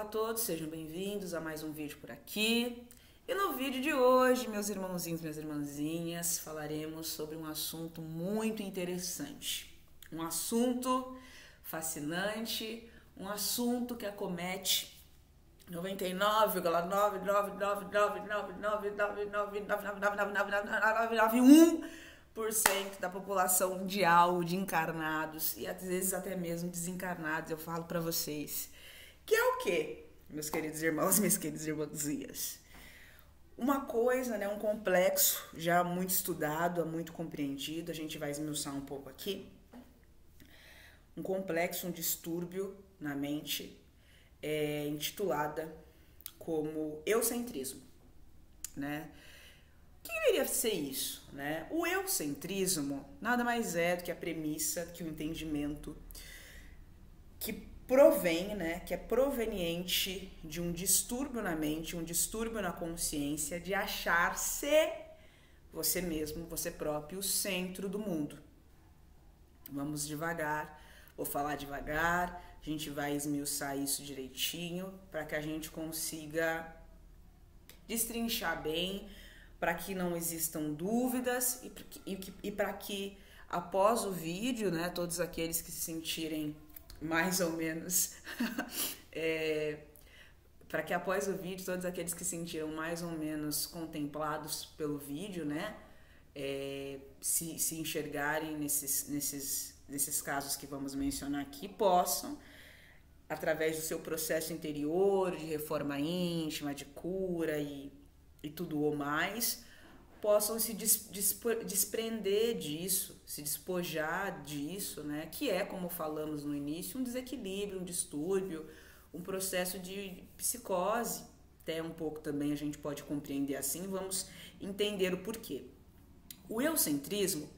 Olá a todos, sejam bem-vindos a mais um vídeo por aqui. E no vídeo de hoje, meus irmãozinhos, minhas irmãzinhas, falaremos sobre um assunto muito interessante. Um assunto fascinante, um assunto que acomete 99,99999999999999999999999999999999999999999999999999999999999999999999999999999999999999999999999999999999999999999999999999999999999 por cento da população mundial, de encarnados e às vezes até mesmo desencarnados, eu falo para vocês. Que é o quê, meus queridos irmãos e minhas queridas irmãzinhas? Uma coisa, né, um complexo já muito estudado, muito compreendido, a gente vai esmiuçar um pouco aqui. Um complexo, um distúrbio na mente, intitulada como eocentrismo, né? O que deveria ser isso, né? O eocentrismo nada mais é do que a premissa, que o entendimento que provém, né, que é proveniente de um distúrbio na mente, um distúrbio na consciência de achar-se você mesmo, você próprio, o centro do mundo. Vamos devagar, vou falar devagar, a gente vai esmiuçar isso direitinho para que a gente consiga destrinchar bem, para que não existam dúvidas e para que após o vídeo, né, todos aqueles que se sentirem mais ou menos para que após o vídeo todos aqueles que se sentiram mais ou menos contemplados pelo vídeo, né, se enxergarem nesses casos que vamos mencionar aqui, possam, através do seu processo interior de reforma íntima, de cura e tudo o mais, possam se desprender disso, se despojar disso, né? Que é, como falamos no início, um desequilíbrio, um distúrbio, um processo de psicose, até um pouco também a gente pode compreender assim, vamos entender o porquê. O eocentrismo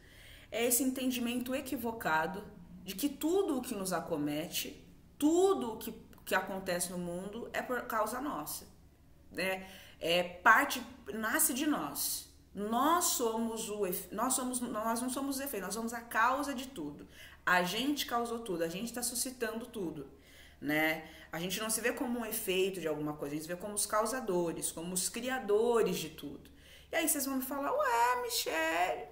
é esse entendimento equivocado de que tudo o que nos acomete, tudo o que acontece no mundo é por causa nossa, né? Nasce de nós. Nós não somos o efeito, nós somos a causa de tudo. A gente causou tudo, a gente está suscitando tudo, né? A gente não se vê como um efeito de alguma coisa, a gente se vê como os causadores, como os criadores de tudo. E aí vocês vão me falar, ué, Michele,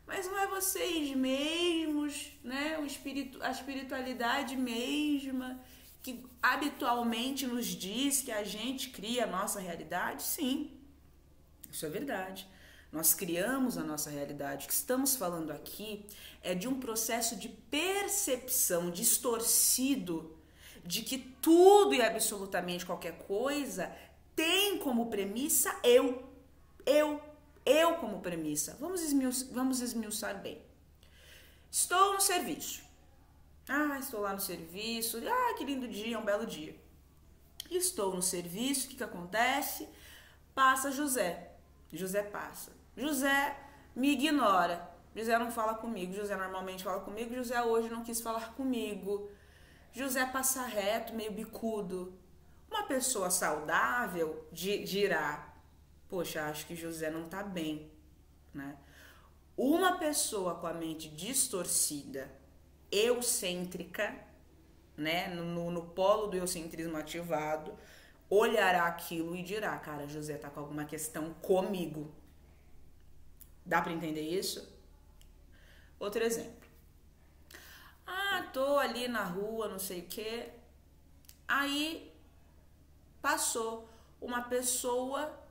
mas não é vocês mesmos, né? A espiritualidade mesma, que habitualmente nos diz que a gente cria a nossa realidade? Sim, isso é verdade. Nós criamos a nossa realidade. O que estamos falando aqui é de um processo de percepção distorcido de que tudo e absolutamente qualquer coisa tem como premissa eu como premissa. Vamos esmiuçar bem. Estou no serviço. Estou lá no serviço. Que lindo dia, um belo dia. Estou no serviço, o que acontece? Passa José. José passa. José me ignora. José não fala comigo. José normalmente fala comigo. José hoje não quis falar comigo. José passa reto, meio bicudo. Uma pessoa saudável dirá, poxa, acho que José não tá bem, né? Uma pessoa com a mente distorcida, eucêntrica, né, no polo do eucentrismo ativado, olhará aquilo e dirá, cara, José tá com alguma questão comigo. Dá pra entender isso? Outro exemplo. Tô ali na rua, não sei o quê. Aí passou uma pessoa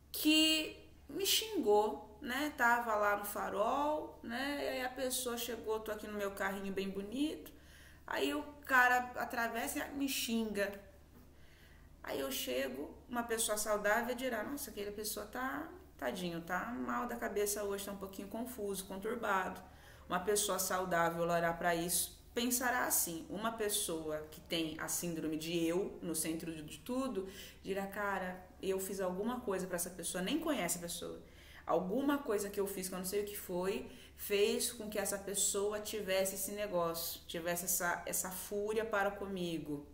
que me xingou, né? Tava lá no farol, né? E aí a pessoa chegou, tô aqui no meu carrinho bem bonito. Aí o cara atravessa e me xinga. Aí eu chego, uma pessoa saudável dirá, nossa, aquela pessoa tadinho, tá mal da cabeça hoje, tá um pouquinho confuso, conturbado. Uma pessoa saudável olhará para isso, pensará assim. Uma pessoa que tem a síndrome de eu, no centro de tudo, dirá, cara, eu fiz alguma coisa para essa pessoa, nem conhece a pessoa. Alguma coisa que eu fiz, que eu não sei o que foi, fez com que essa pessoa tivesse esse negócio, tivesse essa fúria para comigo,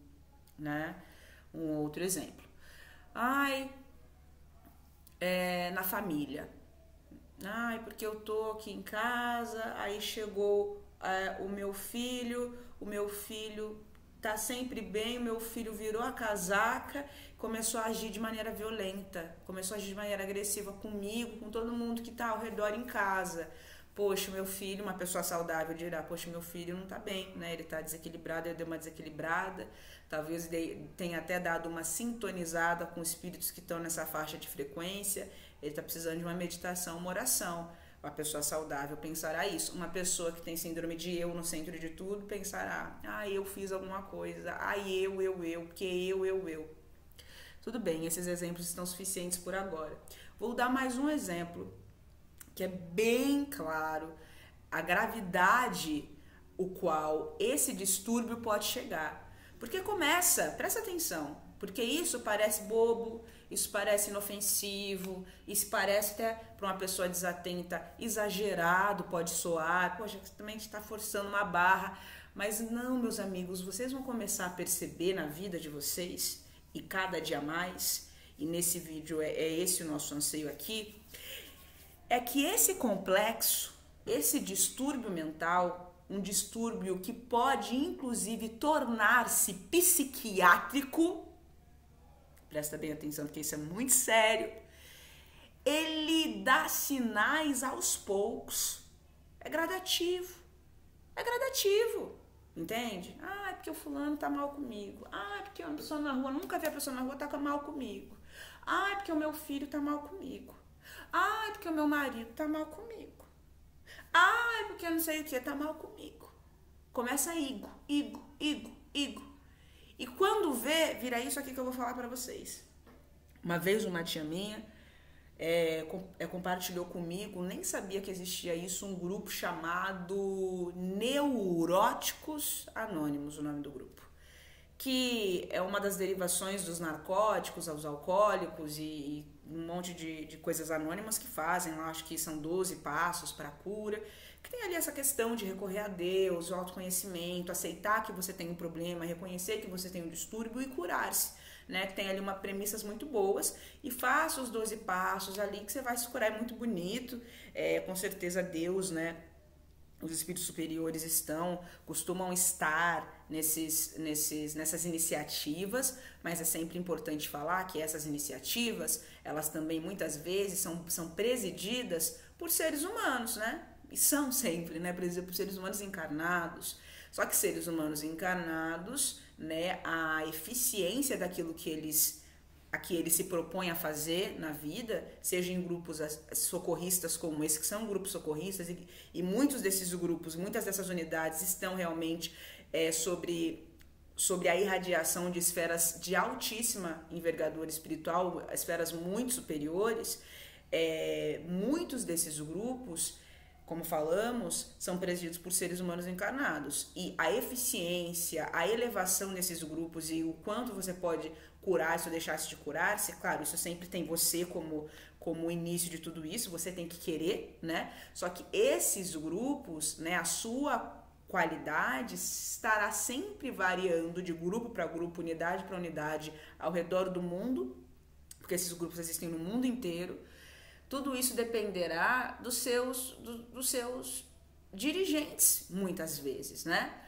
né? Um outro exemplo. Na família. Porque eu tô aqui em casa, aí chegou o meu filho tá sempre bem, o meu filho virou a casaca, começou a agir de maneira violenta, começou a agir de maneira agressiva comigo, com todo mundo que tá ao redor em casa. Poxa, meu filho, uma pessoa saudável dirá, poxa, meu filho não tá bem, né? Ele tá desequilibrado, ele deu uma desequilibrada, talvez tenha até dado uma sintonizada com espíritos que estão nessa faixa de frequência, ele tá precisando de uma meditação, uma oração. Uma pessoa saudável pensará isso. Uma pessoa que tem síndrome de eu no centro de tudo pensará, eu fiz alguma coisa, porque eu. Tudo bem, esses exemplos estão suficientes por agora. Vou dar mais um exemplo que é bem claro a gravidade o qual esse distúrbio pode chegar. Porque começa, presta atenção, porque isso parece bobo, isso parece inofensivo, isso parece até para uma pessoa desatenta, exagerado, pode soar, poxa, você também está forçando uma barra, mas não, meus amigos, vocês vão começar a perceber na vida de vocês, e cada dia mais, e nesse vídeo é esse o nosso anseio aqui, é que esse complexo, esse distúrbio mental, um distúrbio que pode inclusive tornar-se psiquiátrico, presta bem atenção porque isso é muito sério, ele dá sinais aos poucos, é gradativo, entende? É porque o fulano tá mal comigo, é porque uma pessoa na rua, nunca vi a pessoa na rua tá mal comigo, é porque o meu filho tá mal comigo, é porque o meu marido tá mal comigo, é porque eu não sei o que, tá mal comigo. Começa igo. E quando vira isso aqui que eu vou falar pra vocês. Uma vez uma tia minha compartilhou comigo, nem sabia que existia isso, um grupo chamado Neuróticos Anônimos, o nome do grupo. Que é uma das derivações dos narcóticos, aos alcoólicos e um monte de coisas anônimas que fazem lá, acho que são 12 passos para a cura, que tem ali essa questão de recorrer a Deus, o autoconhecimento, aceitar que você tem um problema, reconhecer que você tem um distúrbio e curar-se, né? Que tem ali premissas muito boas e faça os 12 passos ali que você vai se curar, é muito bonito, com certeza Deus, né? Os espíritos superiores costumam estar nessas iniciativas, mas é sempre importante falar que essas iniciativas, elas também muitas vezes são presididas por seres humanos, né? E são sempre, né, presididas por seres humanos encarnados. Só que seres humanos encarnados, né, a eficiência daquilo que eles se propõem a fazer na vida, seja em grupos socorristas como esse, que são grupos socorristas, e muitos desses grupos, muitas dessas unidades estão realmente sobre a irradiação de esferas de altíssima envergadura espiritual, esferas muito superiores. Muitos desses grupos, como falamos, são presididos por seres humanos encarnados. E a eficiência, a elevação desses grupos e o quanto você pode curar-se ou deixar-se de curar-se, claro, isso sempre tem você como o início de tudo isso, você tem que querer, né? Só que esses grupos, né, a sua qualidade estará sempre variando de grupo para grupo, unidade para unidade, ao redor do mundo, porque esses grupos existem no mundo inteiro. Tudo isso dependerá dos seus dirigentes, muitas vezes, né?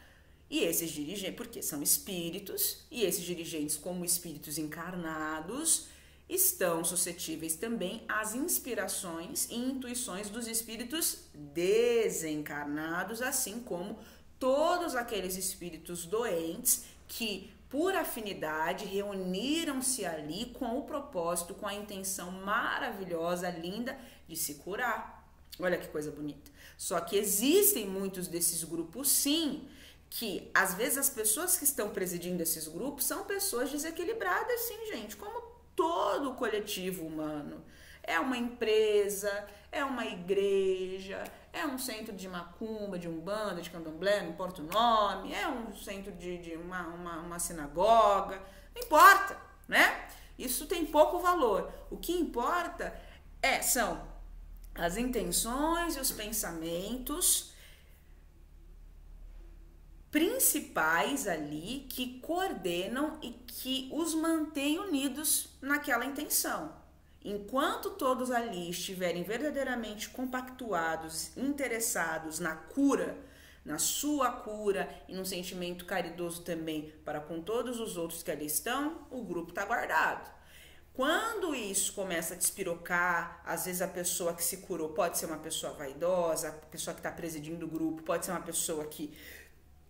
E esses dirigentes, porque são espíritos, e esses dirigentes, como espíritos encarnados, estão suscetíveis também às inspirações e intuições dos espíritos desencarnados, assim como todos aqueles espíritos doentes que, por afinidade, reuniram-se ali com o propósito, com a intenção maravilhosa, linda de se curar. Olha que coisa bonita. Só que existem muitos desses grupos, sim, que às vezes as pessoas que estão presidindo esses grupos são pessoas desequilibradas, sim, gente, como todo o coletivo humano. É uma empresa, é uma igreja, é um centro de macumba, de umbanda, de candomblé, não importa o nome, é um centro de uma sinagoga, não importa, né? Isso tem pouco valor. O que importa são as intenções e os pensamentos principais ali que coordenam e que os mantêm unidos naquela intenção. Enquanto todos ali estiverem verdadeiramente compactuados, interessados na cura, na sua cura e num sentimento caridoso também para com todos os outros que ali estão, o grupo está guardado. Quando isso começa a despirocar, às vezes a pessoa que se curou pode ser uma pessoa vaidosa, a pessoa que está presidindo o grupo pode ser uma pessoa que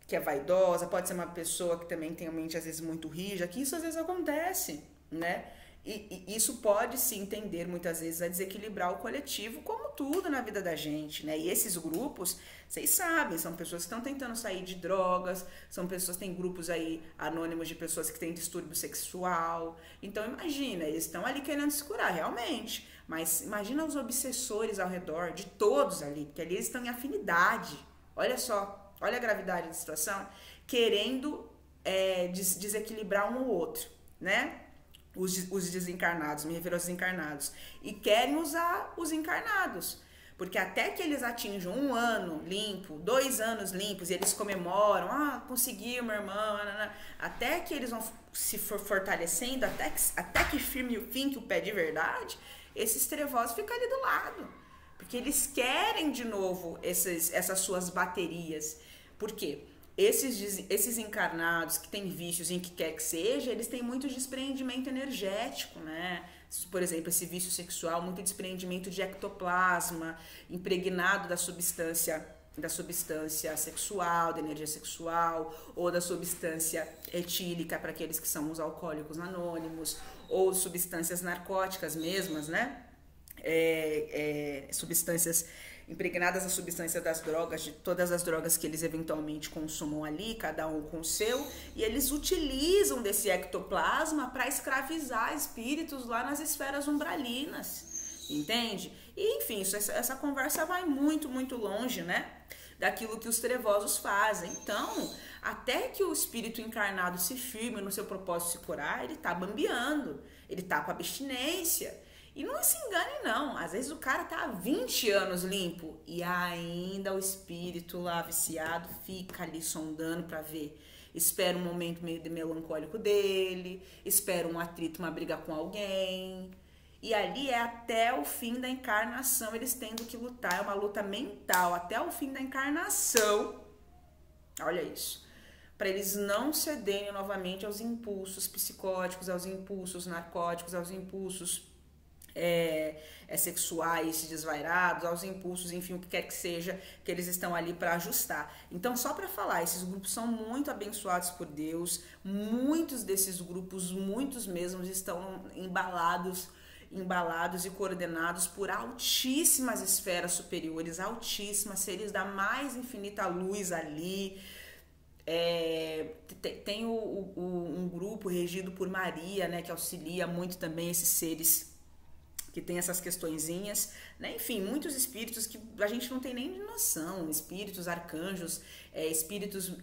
é vaidosa, pode ser uma pessoa que também tem a mente às vezes muito rígida, que isso às vezes acontece, né? E isso pode se entender muitas vezes a desequilibrar o coletivo, como tudo na vida da gente, né? E esses grupos, vocês sabem, são pessoas que estão tentando sair de drogas, são pessoas, tem grupos aí anônimos de pessoas que têm distúrbio sexual. Então imagina, eles estão ali querendo se curar, realmente. Mas imagina os obsessores ao redor, de todos ali, porque ali eles estão em afinidade. Olha só, olha a gravidade da situação, querendo desequilibrar um ou outro, né? Os desencarnados, me refiro aos desencarnados, e querem usar os encarnados, porque até que eles atinjam 1 ano limpo, 2 anos limpos, e eles comemoram, conseguiu, meu irmão, até que eles vão se fortalecendo, até que firme o fim, que o pé de verdade, esses trevosos ficam ali do lado, porque eles querem de novo essas suas baterias. Por quê? Esses encarnados que têm vícios em que quer que seja, eles têm muito desprendimento energético, né? Por exemplo, esse vício sexual, muito desprendimento de ectoplasma, impregnado da substância sexual, da energia sexual, ou da substância etílica para aqueles que são os alcoólicos anônimos, ou substâncias narcóticas mesmas, né? Substâncias impregnadas da substância das drogas, de todas as drogas que eles eventualmente consumam ali, cada um com o seu, e eles utilizam desse ectoplasma para escravizar espíritos lá nas esferas umbralinas, entende? E enfim, essa conversa vai muito, muito longe, né, daquilo que os trevosos fazem. Então, até que o espírito encarnado se firme no seu propósito de se curar, ele tá bambeando, ele tá com abstinência. E não se engane não, às vezes o cara tá há 20 anos limpo e ainda o espírito lá viciado fica ali sondando para ver. Espera um momento meio de melancólico dele, espera um atrito, uma briga com alguém. E ali é até o fim da encarnação, eles tendo que lutar, é uma luta mental, até o fim da encarnação. Olha isso. Para eles não cederem novamente aos impulsos psicóticos, aos impulsos narcóticos, aos impulsos sexuais desvairados, aos impulsos, enfim, o que quer que seja, que eles estão ali para ajustar. Então, só para falar, esses grupos são muito abençoados por Deus, muitos desses grupos, muitos mesmos, estão embalados e coordenados por altíssimas esferas superiores, altíssimas, seres da mais infinita luz ali. Tem um grupo regido por Maria, né, que auxilia muito também esses seres que tem essas questõezinhas, né? Enfim, muitos espíritos que a gente não tem nem noção, espíritos, arcanjos, espíritos,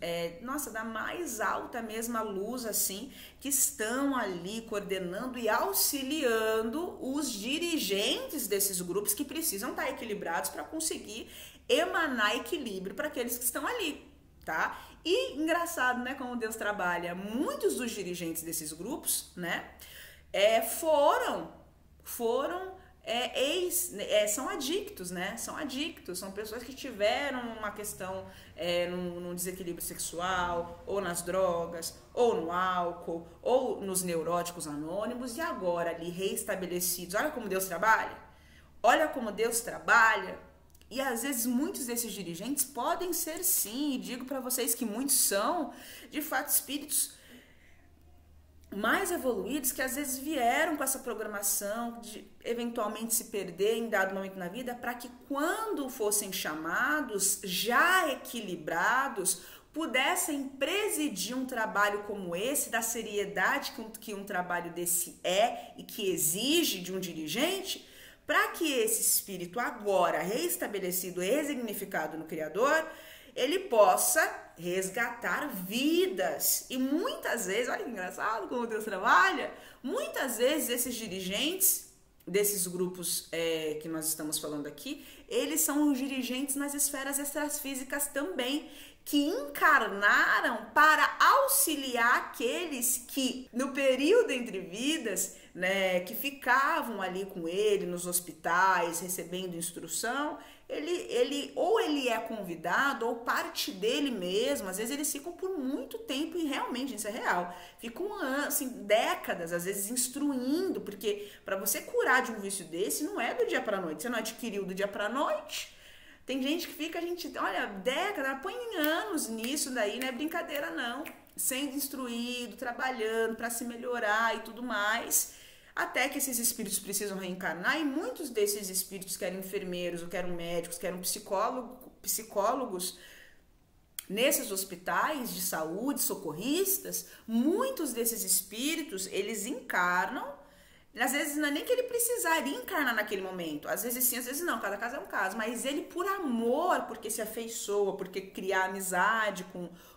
da mais alta mesma luz, assim, que estão ali coordenando e auxiliando os dirigentes desses grupos que precisam estar equilibrados para conseguir emanar equilíbrio para aqueles que estão ali, tá? E engraçado, né, como Deus trabalha, muitos dos dirigentes desses grupos, né, são adictos, né? São adictos, são pessoas que tiveram uma questão num desequilíbrio sexual, ou nas drogas, ou no álcool, ou nos neuróticos anônimos, e agora ali reestabelecidos. Olha como Deus trabalha. Olha como Deus trabalha. E às vezes muitos desses dirigentes podem ser sim, e digo para vocês que muitos são, de fato, espíritos mais evoluídos que às vezes vieram com essa programação de eventualmente se perder em dado momento na vida, para que quando fossem chamados, já equilibrados, pudessem presidir um trabalho como esse, da seriedade que um trabalho desse e que exige de um dirigente, para que esse espírito agora reestabelecido e resignificado no Criador, ele possa resgatar vidas. E muitas vezes, olha que engraçado como Deus trabalha, muitas vezes esses dirigentes desses grupos que nós estamos falando aqui, eles são os dirigentes nas esferas extrafísicas também, que encarnaram para auxiliar aqueles que no período entre vidas, né, que ficavam ali com ele nos hospitais recebendo instrução, ou ele é convidado, ou parte dele mesmo, às vezes eles ficam por muito tempo, e realmente isso é real, ficam assim, décadas, às vezes instruindo, porque para você curar de um vício desse, não é do dia pra noite, você não adquiriu do dia pra noite. Tem gente que fica, olha, décadas, põe anos nisso daí, não é brincadeira não, sendo instruído, trabalhando para se melhorar e tudo mais, até que esses espíritos precisam reencarnar, e muitos desses espíritos, que eram enfermeiros, ou que eram médicos, que eram psicólogos, nesses hospitais de saúde, socorristas, muitos desses espíritos, eles encarnam, às vezes não é nem que ele precisaria encarnar naquele momento, às vezes sim, às vezes não, cada caso é um caso, mas ele por amor, porque se afeiçoa, porque cria amizade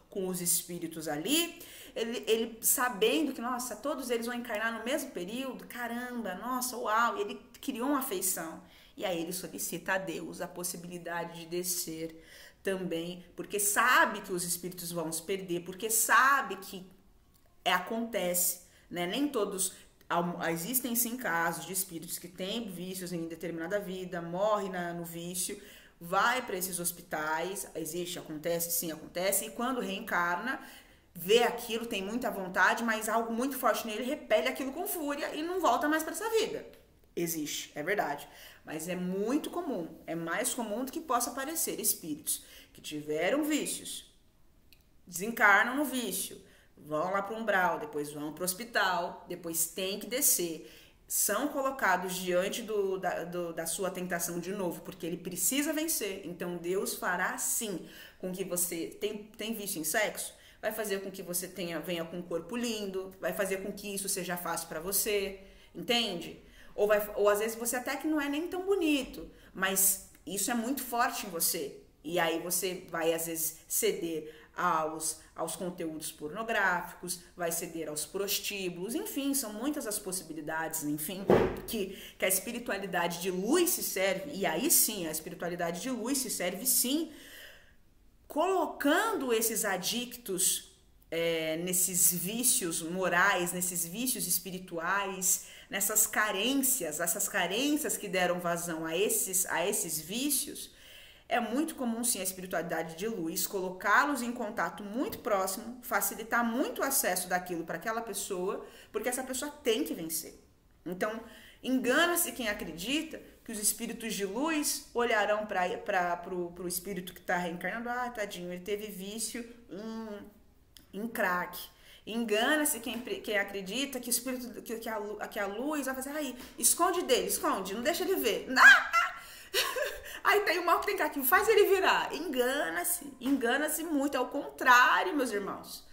com os espíritos ali, ele sabendo que, nossa, todos eles vão encarnar no mesmo período, caramba, nossa, uau, ele criou uma afeição. E aí ele solicita a Deus a possibilidade de descer também, porque sabe que os espíritos vão se perder, porque sabe que acontece, né? Nem todos, existem sim casos de espíritos que têm vícios em determinada vida, morrem no vício, vai para esses hospitais, acontece, sim, acontece, e quando reencarna, vê aquilo, tem muita vontade, mas algo muito forte nele repele aquilo com fúria e não volta mais para essa vida. Existe, é verdade. Mas é muito comum, é mais comum do que possa aparecer espíritos que tiveram vícios, desencarnam no vício, vão lá para o umbral, depois vão para o hospital, depois tem que descer, são colocados diante da sua tentação de novo, porque ele precisa vencer. Então Deus fará sim com que você tem vício em sexo, vai fazer com que você venha com um corpo lindo, vai fazer com que isso seja fácil para você, entende? Ou às vezes você até que não é nem tão bonito, mas isso é muito forte em você. E aí você vai às vezes ceder aos conteúdos pornográficos, vai ceder aos prostíbulos, enfim, são muitas as possibilidades, enfim, que a espiritualidade de luz se serve, e aí sim, a espiritualidade de luz se serve sim, colocando esses adictos nesses vícios morais, nesses vícios espirituais, essas carências que deram vazão a esses vícios. É muito comum sim a espiritualidade de luz colocá-los em contato muito próximo, facilitar muito o acesso daquilo para aquela pessoa, porque essa pessoa tem que vencer. Então, engana-se quem acredita que os espíritos de luz olharão para o espírito que está reencarnando, tadinho, ele teve vício em crack. Engana-se quem acredita que o espírito, que a luz vai fazer, aí, esconde dele, esconde, não deixa ele ver. Aí tem o mal que tem crack, faz ele virar. Engana-se muito, é o contrário, meus irmãos.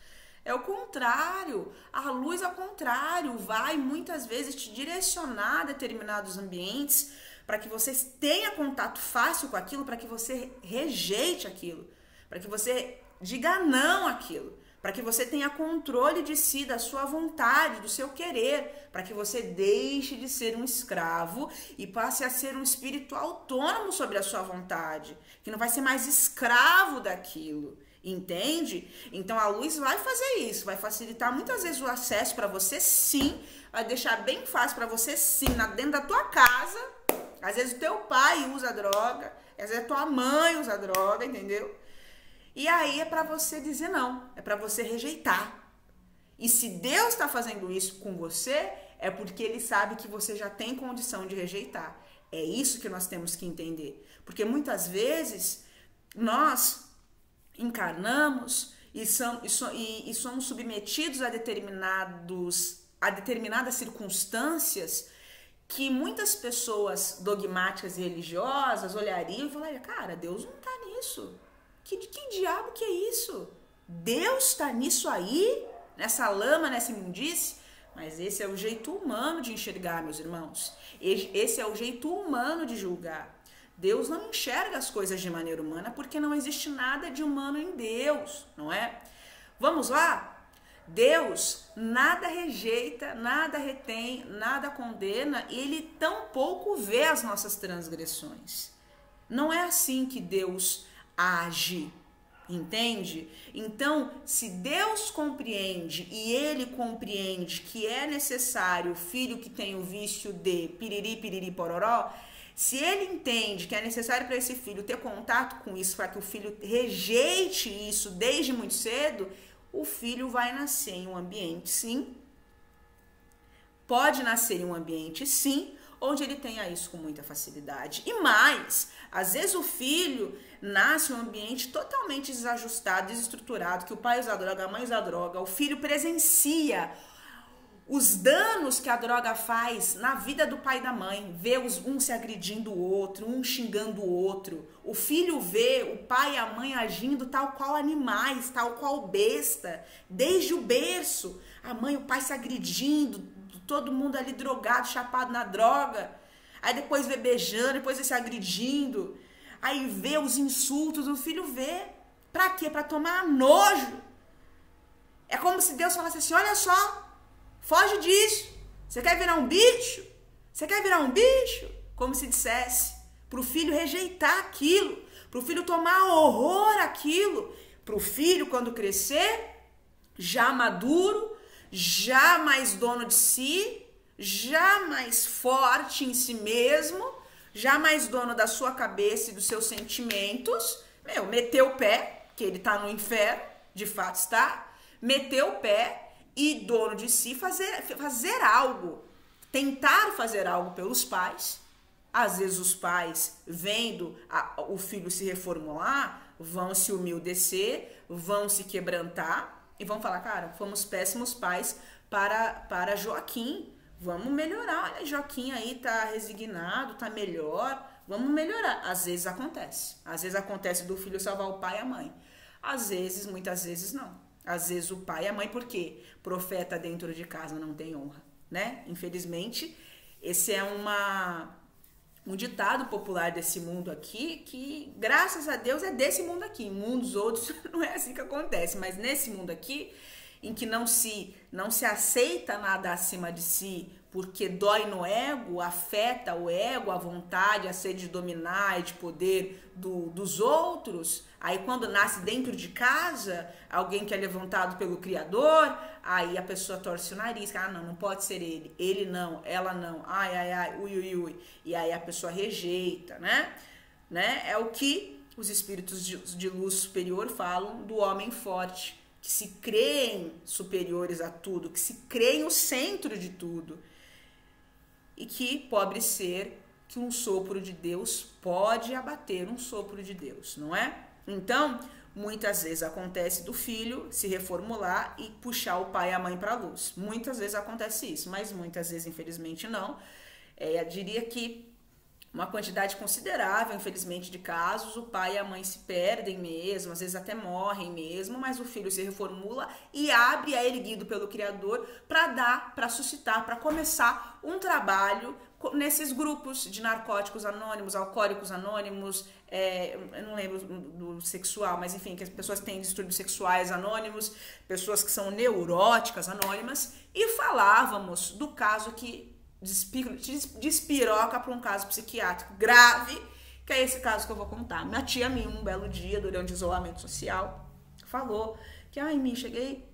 É o contrário, a luz ao contrário, vai muitas vezes te direcionar a determinados ambientes para que você tenha contato fácil com aquilo, para que você rejeite aquilo, para que você diga não àquilo, para que você tenha controle de si, da sua vontade, do seu querer, para que você deixe de ser um escravo e passe a ser um espírito autônomo sobre a sua vontade, que não vai ser mais escravo daquilo. Entende? Então a luz vai fazer isso, vai facilitar muitas vezes o acesso para você, sim, vai deixar bem fácil para você, sim, dentro da tua casa. Às vezes o teu pai usa droga, às vezes a tua mãe usa droga, entendeu? E aí é para você dizer não, é para você rejeitar. E se Deus está fazendo isso com você, é porque Ele sabe que você já tem condição de rejeitar. É isso que nós temos que entender. Porque muitas vezes nós encarnamos e somos submetidos a determinadas circunstâncias que muitas pessoas dogmáticas e religiosas olhariam e falariam, cara, Deus não tá nisso. Que diabo que é isso? Deus está nisso aí? Nessa lama, nessa imundície? Mas esse é o jeito humano de enxergar, meus irmãos. Esse é o jeito humano de julgar. Deus não enxerga as coisas de maneira humana porque não existe nada de humano em Deus, não é? Vamos lá? Deus nada rejeita, nada retém, nada condena, e Ele tampouco vê as nossas transgressões. Não é assim que Deus age, entende? Então, se Deus compreende e Ele compreende que é necessário o filho que tem o vício de piriri, piriri, pororó, Se ele entende que é necessário para esse filho ter contato com isso, para que o filho rejeite isso desde muito cedo, o filho vai nascer em um ambiente, sim. Pode nascer em um ambiente, sim, onde ele tenha isso com muita facilidade. E mais, às vezes o filho nasce em um ambiente totalmente desajustado, desestruturado, que o pai usa droga, a mãe usa droga, o filho presencia os danos que a droga faz na vida do pai e da mãe, vê um se agredindo o outro, um xingando o outro. O filho vê o pai e a mãe agindo tal qual animais, tal qual besta, desde o berço. A mãe e o pai se agredindo, todo mundo ali drogado, chapado na droga. Aí depois vê beijando, depois vê se agredindo. Aí vê os insultos, o filho vê. Pra quê? Pra tomar nojo. É como se Deus falasse assim, olha só, foge disso. Você quer virar um bicho? Você quer virar um bicho? Como se dissesse. Para o filho rejeitar aquilo. Para o filho tomar horror àquilo. Para o filho, quando crescer, já maduro, já mais dono de si, já mais forte em si mesmo, já mais dono da sua cabeça e dos seus sentimentos. Meteu o pé, que ele está no inferno, de fato está. Meteu o pé. E dono de si, fazer algo, tentar fazer algo pelos pais. Às vezes os pais, vendo o filho se reformular, vão se humildecer, vão se quebrantar e vão falar, cara, fomos péssimos pais para Joaquim, vamos melhorar. Olha, Joaquim aí tá resignado, tá melhor, vamos melhorar. Às vezes acontece do filho salvar o pai e a mãe. Às vezes, muitas vezes não. Às vezes o pai e a mãe, por quê? Profeta dentro de casa não tem honra, né? Infelizmente, esse é um ditado popular desse mundo aqui, que graças a Deus é desse mundo aqui. Em mundos outros não é assim que acontece, mas nesse mundo aqui, em que não se aceita nada acima de si, porque dói no ego, afeta o ego, a vontade, a sede de dominar e de poder dos outros. Aí quando nasce dentro de casa, alguém que é levantado pelo Criador, aí a pessoa torce o nariz, não pode ser ele não, ela não, ai, ui. E aí a pessoa rejeita, né? É o que os espíritos de luz superior falam do homem forte, que se creem superiores a tudo, que se creem o centro de tudo. E que pobre ser que um sopro de Deus pode abater um sopro de Deus, não é? Então, muitas vezes acontece do filho se reformular e puxar o pai e a mãe para a luz. Muitas vezes acontece isso, mas muitas vezes, infelizmente, não. Eu diria que uma quantidade considerável, infelizmente, de casos, o pai e a mãe se perdem mesmo, às vezes até morrem mesmo, mas o filho se reformula e abre, é erguido pelo Criador para suscitar, para começar um trabalho nesses grupos de narcóticos anônimos, alcoólicos anônimos, eu não lembro do sexual, mas enfim, que as pessoas têm distúrbios sexuais anônimos, pessoas que são neuróticas anônimas, e falávamos do caso que despiroca para um caso psiquiátrico grave, que é esse caso que eu vou contar. Minha tia minha, um belo dia, durante o isolamento social, falou que, cheguei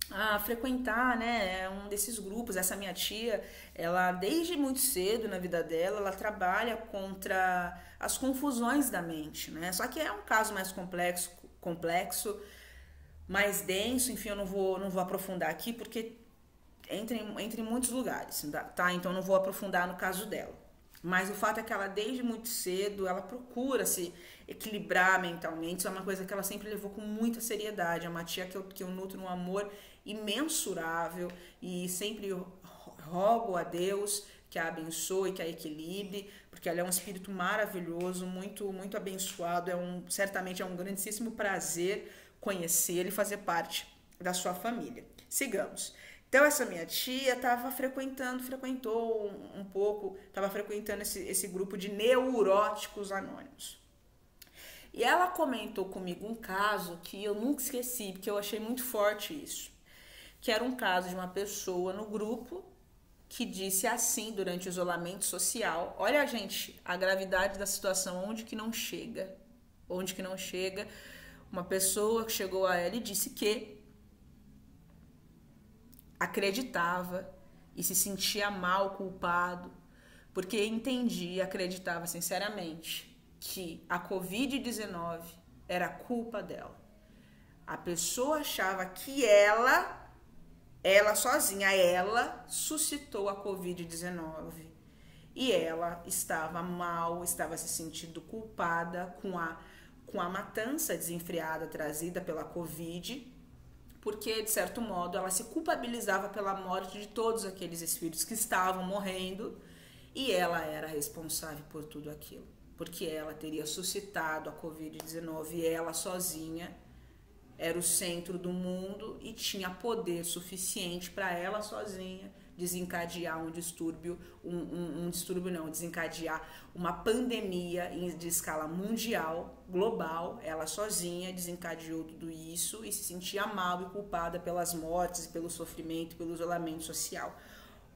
a frequentar, né, um desses grupos. Essa minha tia, ela desde muito cedo na vida dela, ela trabalha contra as confusões da mente, né? Só que é um caso mais complexo, mais denso, enfim, eu não vou aprofundar aqui porque entre muitos lugares, tá? Então não vou aprofundar no caso dela. Mas o fato é que ela, desde muito cedo, ela procura se equilibrar mentalmente. Isso é uma coisa que ela sempre levou com muita seriedade. É uma tia que eu nutro um amor imensurável e sempre rogo a Deus que a abençoe, que a equilibre, porque ela é um espírito maravilhoso, muito, muito abençoado. Certamente é um grandíssimo prazer conhecê-lo e fazer parte da sua família. Sigamos. Então, essa minha tia frequentou um pouco, estava frequentando esse grupo de neuróticos anônimos. E ela comentou comigo um caso que eu nunca esqueci, porque eu achei muito forte isso. Que era um caso de uma pessoa no grupo que disse assim durante o isolamento social. Olha, gente, a gravidade da situação, onde que não chega. Uma pessoa que chegou a ela e disse que acreditava e se sentia mal, culpado, porque entendi e acreditava sinceramente que a Covid-19 era culpa dela. A pessoa achava que ela sozinha, ela suscitou a Covid-19 e ela estava mal, estava se sentindo culpada com a matança desenfreada trazida pela Covid, porque, de certo modo, ela se culpabilizava pela morte de todos aqueles espíritos que estavam morrendo e ela era responsável por tudo aquilo, porque ela teria suscitado a Covid-19 e ela sozinha era o centro do mundo e tinha poder suficiente para ela sozinha desencadear desencadear uma pandemia de escala mundial, global. Ela sozinha desencadeou tudo isso e se sentia mal e culpada pelas mortes, pelo sofrimento, pelo isolamento social.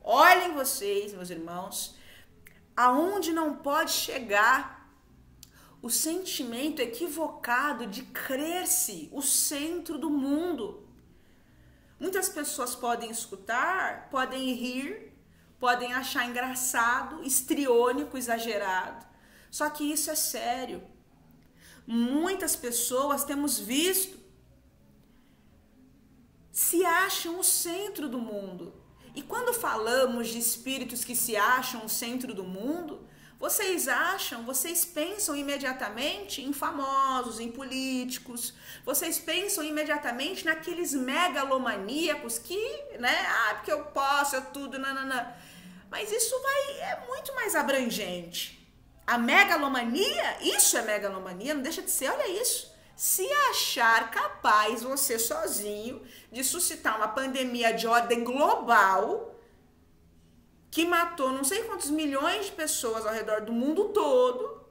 Olhem vocês, meus irmãos, aonde não pode chegar o sentimento equivocado de crer-se o centro do mundo. Muitas pessoas podem escutar, podem rir, podem achar engraçado, histriônico, exagerado. Só que isso é sério. Muitas pessoas, temos visto, se acham o centro do mundo. E quando falamos de espíritos que se acham o centro do mundo, vocês pensam imediatamente em famosos, em políticos, vocês pensam imediatamente naqueles megalomaníacos que, porque eu posso, eu tudo, nananã. Mas isso é muito mais abrangente. A megalomania, isso é megalomania, não deixa de ser, olha isso. Se achar capaz você sozinho de suscitar uma pandemia de ordem global que matou não sei quantos milhões de pessoas ao redor do mundo todo,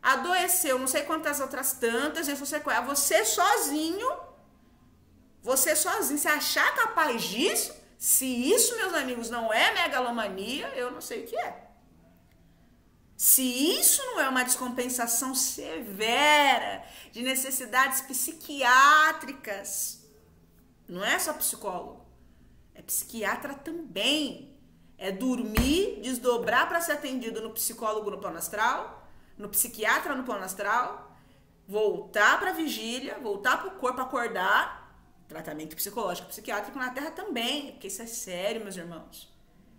adoeceu não sei quantas outras tantas, e você sozinho, se achar capaz disso, se isso, meus amigos, não é megalomania, eu não sei o que é. Se isso não é uma descompensação severa de necessidades psiquiátricas, não é só psicólogo, é psiquiatra também. É dormir, desdobrar para ser atendido no psicólogo no plano astral, no psiquiatra no plano astral, voltar para a vigília, voltar para o corpo, acordar. Tratamento psicológico, psiquiátrico na Terra também, porque isso é sério, meus irmãos.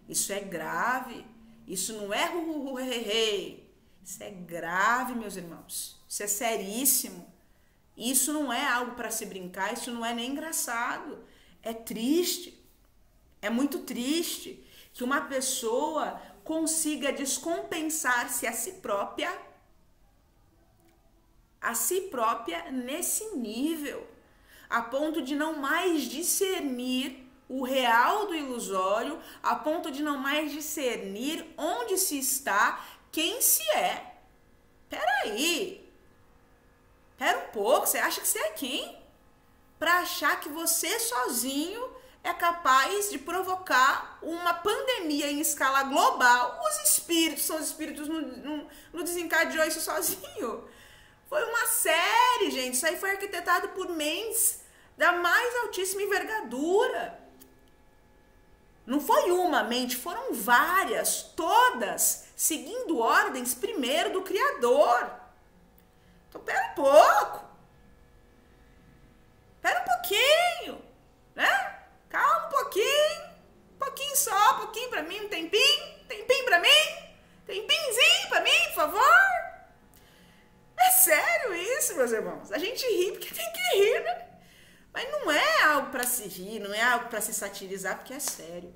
Isso é grave. Isso não é Isso é grave, meus irmãos. Isso é seríssimo. Isso não é algo para se brincar, isso não é nem engraçado. É triste. É muito triste que uma pessoa consiga descompensar-se a si própria nesse nível, a ponto de não mais discernir o real do ilusório, a ponto de não mais discernir onde se está, quem se é. Peraí, pera um pouco, você acha que você é quem? Para achar que você sozinho é capaz de provocar uma pandemia em escala global. Os espíritos não desencadeou isso sozinho. Foi uma série, gente. Isso aí foi arquitetado por mentes da mais altíssima envergadura. Não foi uma mente, foram várias, todas seguindo ordens primeiro do Criador. Então, pera um pouco. Pera um pouquinho, né? Calma um pouquinho só, um pouquinho pra mim, um tempinho pra mim, tempinzinho pra mim, por favor. É sério isso, meus irmãos. A gente ri porque tem que rir, né? Mas não é algo pra se rir, não é algo pra se satirizar, porque é sério.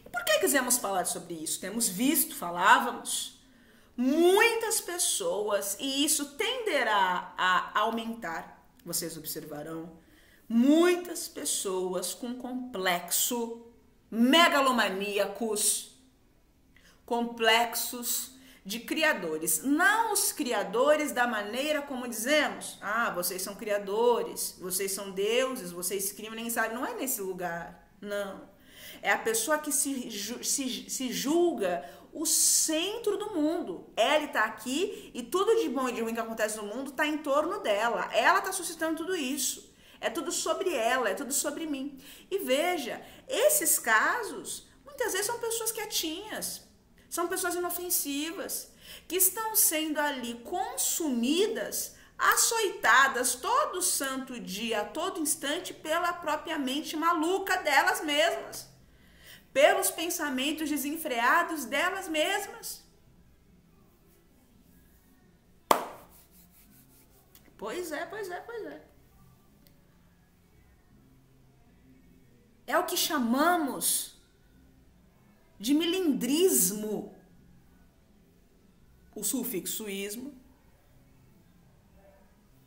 E por que quisemos falar sobre isso? Falávamos, muitas pessoas, e isso tenderá a aumentar, vocês observarão, muitas pessoas com complexo megalomaníacos, complexos de criadores. Não os criadores da maneira como dizemos. Ah, vocês são criadores, vocês são deuses, vocês criam, nem sabem. Não é nesse lugar, não. É a pessoa que se julga o centro do mundo. Ela está aqui e tudo de bom e de ruim que acontece no mundo está em torno dela. Ela está suscitando tudo isso. É tudo sobre ela, é tudo sobre mim. E veja, esses casos, muitas vezes são pessoas quietinhas. São pessoas inofensivas, que estão sendo ali consumidas, açoitadas todo santo dia, a todo instante, pela própria mente maluca delas mesmas, pelos pensamentos desenfreados delas mesmas. Pois é. É o que chamamos de milindrismo, o sufixo ismo,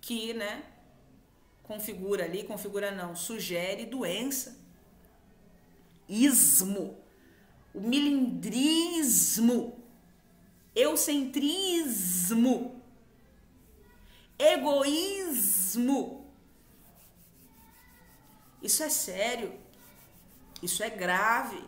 que, né, sugere doença. Ismo, o milindrismo, eucentrismo, egoísmo. Isso é sério, isso é grave.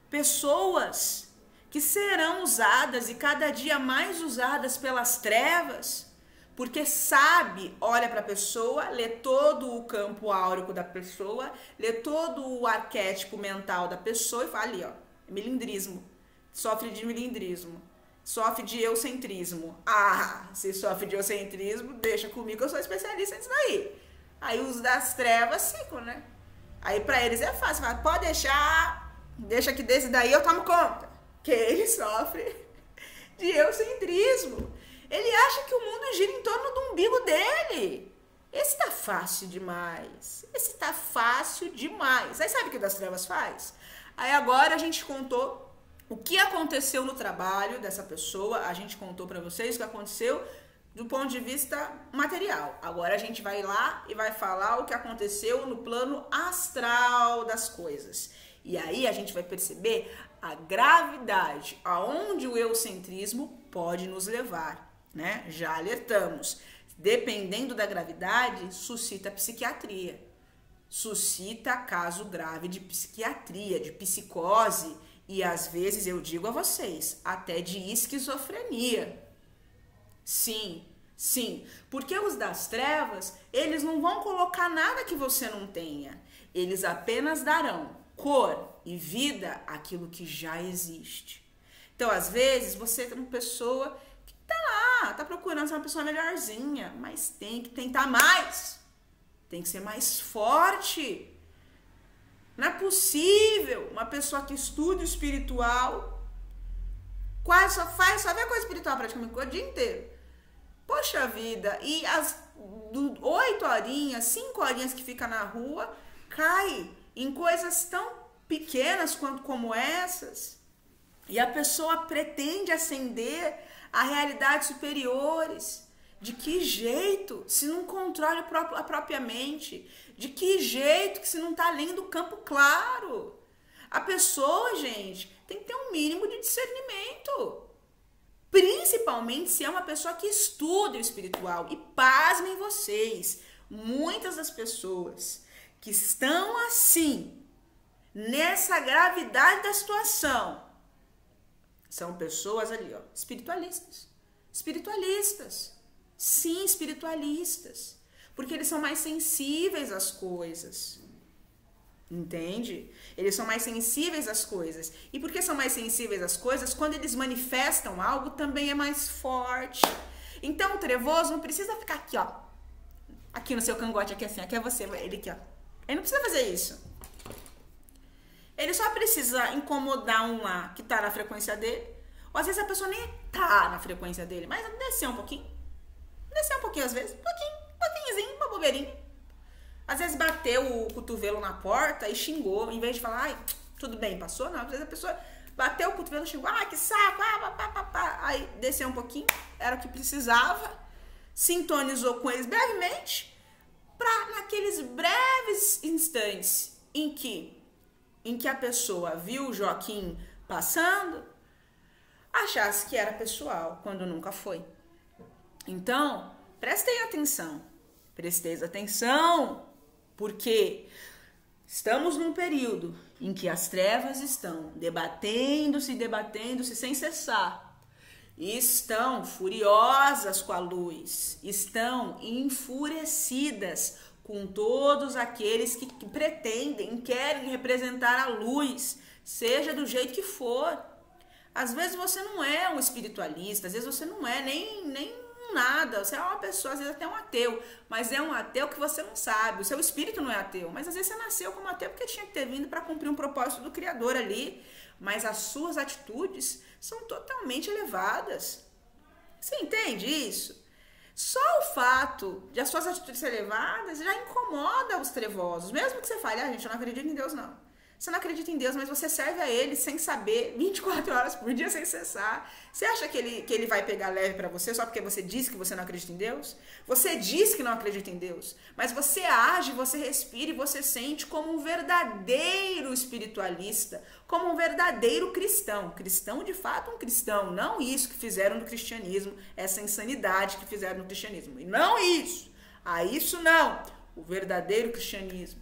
Pessoas que serão usadas e cada dia mais usadas pelas trevas, porque sabe, olha para a pessoa, lê todo o campo áurico da pessoa, lê todo o arquétipo mental da pessoa e fala ali, ó, milindrismo, sofre de milindrismo, sofre de eucentrismo. Ah, se sofre de eucentrismo, deixa comigo que eu sou especialista nisso daí. Aí os das trevas ficam, né? Aí para eles é fácil, fala, pode deixar, deixa que desse daí eu tomo conta, que ele sofre de eucentrismo. Ele acha que o mundo gira em torno do umbigo dele. Esse tá fácil demais. Aí sabe o que o das trevas faz? Aí agora a gente contou o que aconteceu no trabalho dessa pessoa. A gente contou pra vocês o que aconteceu do ponto de vista material. Agora a gente vai lá e vai falar o que aconteceu no plano astral das coisas. E aí a gente vai perceber a gravidade, aonde o eucentrismo pode nos levar. Né? Já alertamos, dependendo da gravidade, suscita psiquiatria, suscita caso grave de psiquiatria, de psicose e às vezes, eu digo a vocês, até de esquizofrenia. Sim, porque os das trevas, eles não vão colocar nada que você não tenha, eles apenas darão cor e vida àquilo que já existe. Então, às vezes, você é uma pessoa tá procurando ser uma pessoa melhorzinha, mas tem que tentar mais, tem que ser mais forte. Não é possível uma pessoa que estuda o espiritual, quase só vê coisa espiritual praticamente o dia inteiro. Poxa vida, e as 8 horinhas, 5 horinhas que fica na rua, cai em coisas tão pequenas quanto como essas, e a pessoa pretende ascender a realidades superiores. De que jeito se não controla a própria mente? De que jeito que se não está além do campo claro? A pessoa, gente, tem que ter um mínimo de discernimento. Principalmente se é uma pessoa que estuda o espiritual. E pasmem vocês, muitas das pessoas que estão assim, nessa gravidade da situação, são pessoas ali, ó, espiritualistas. Sim, espiritualistas. Porque eles são mais sensíveis às coisas. Entende? Eles são mais sensíveis às coisas. E porque são mais sensíveis às coisas, quando eles manifestam algo, também é mais forte. Então, o trevoso não precisa ficar aqui, ó. Aqui no seu cangote, aqui assim, aqui é você, ele aqui, ó. Ele não precisa fazer isso. Ele só precisa incomodar um lá que tá na frequência dele. Ou às vezes a pessoa nem tá na frequência dele, mas descer um pouquinho. Descer um pouquinho às vezes. Pouquinhozinho, uma bobeirinha. Às vezes bateu o cotovelo na porta e xingou. Em vez de falar, ai, tudo bem, passou. Não, às vezes a pessoa bateu o cotovelo e xingou. Ai, que saco. Aí desceu um pouquinho, era o que precisava. Sintonizou com eles brevemente. Pra naqueles breves instantes em que a pessoa viu o Joaquim passando, achasse que era pessoal, quando nunca foi. Então, prestem atenção, porque estamos num período em que as trevas estão debatendo-se sem cessar. E estão furiosas com a luz, estão enfurecidas com todos aqueles que querem representar a luz, seja do jeito que for. Às vezes você não é um espiritualista, às vezes você não é nem nada, você é uma pessoa, às vezes até um ateu, mas é um ateu que você não sabe, o seu espírito não é ateu, mas às vezes você nasceu como ateu porque tinha que ter vindo para cumprir um propósito do Criador ali, mas as suas atitudes são totalmente elevadas. Você entende isso? Só o fato de as suas atitudes serem elevadas já incomoda os trevosos, mesmo que você fale, gente, eu não acredito em Deus não. Você não acredita em Deus, mas você serve a Ele sem saber, 24 horas por dia, sem cessar. Você acha que ele vai pegar leve pra você só porque você diz que você não acredita em Deus? Você diz que não acredita em Deus, mas você age, você respira e você sente como um verdadeiro espiritualista, como um verdadeiro cristão. Cristão, de fato, um cristão. Não isso que fizeram no cristianismo, essa insanidade que fizeram no cristianismo. E não isso. Isso não. O verdadeiro cristianismo,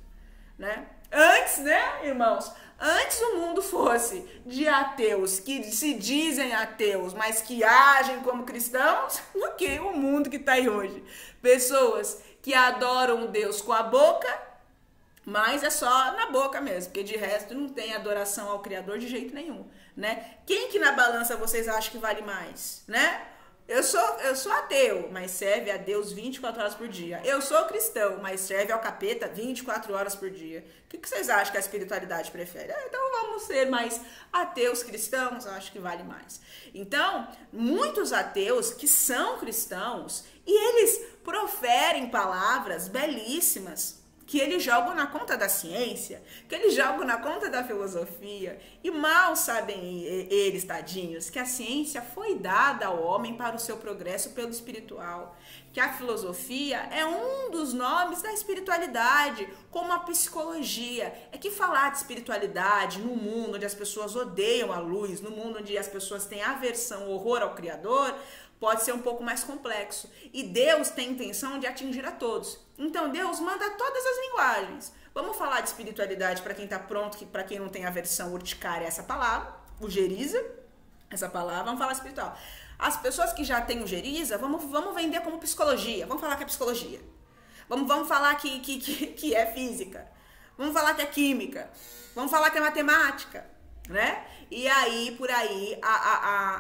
né? Antes, né, irmãos? Antes o mundo fosse de ateus que se dizem ateus, mas que agem como cristãos, do que o mundo que está aí hoje. Pessoas que adoram Deus com a boca, mas é só na boca mesmo, porque de resto não tem adoração ao Criador de jeito nenhum, né? Quem que na balança vocês acham que vale mais, né? Eu sou ateu, mas serve a Deus 24 horas por dia. Eu sou cristão, mas serve ao capeta 24 horas por dia. O que vocês acham que a espiritualidade prefere? Então vamos ser mais ateus cristãos, eu acho que vale mais. Então, muitos ateus que são cristãos, e eles proferem palavras belíssimas, que eles jogam na conta da ciência, que eles jogam na conta da filosofia, e mal sabem eles, tadinhos, que a ciência foi dada ao homem para o seu progresso pelo espiritual, que a filosofia é um dos nomes da espiritualidade, como a psicologia. É que falar de espiritualidade no mundo onde as pessoas odeiam a luz, no mundo onde as pessoas têm aversão, horror ao Criador, pode ser um pouco mais complexo. E Deus tem intenção de atingir a todos. Então Deus manda todas as linguagens. Vamos falar de espiritualidade para quem está pronto, para quem não tem aversão urticária essa palavra, o geriza, essa palavra, vamos falar espiritual. As pessoas que já têm o geriza, vamos vender como psicologia. Vamos falar que é psicologia. Vamos falar que é física. Vamos falar que é química. Vamos falar que é matemática, né? E aí, por aí,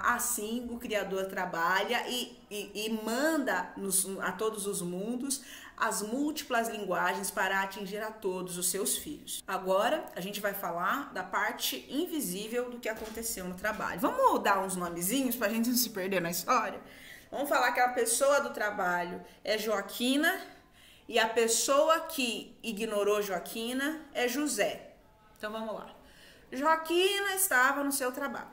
assim o Criador trabalha e manda a todos os mundos as múltiplas linguagens para atingir a todos os seus filhos. Agora, a gente vai falar da parte invisível do que aconteceu no trabalho. Vamos dar uns nomezinhos para a gente não se perder na história? Vamos falar que a pessoa do trabalho é Joaquina e a pessoa que ignorou Joaquina é José. Então, vamos lá. Joaquina estava no seu trabalho.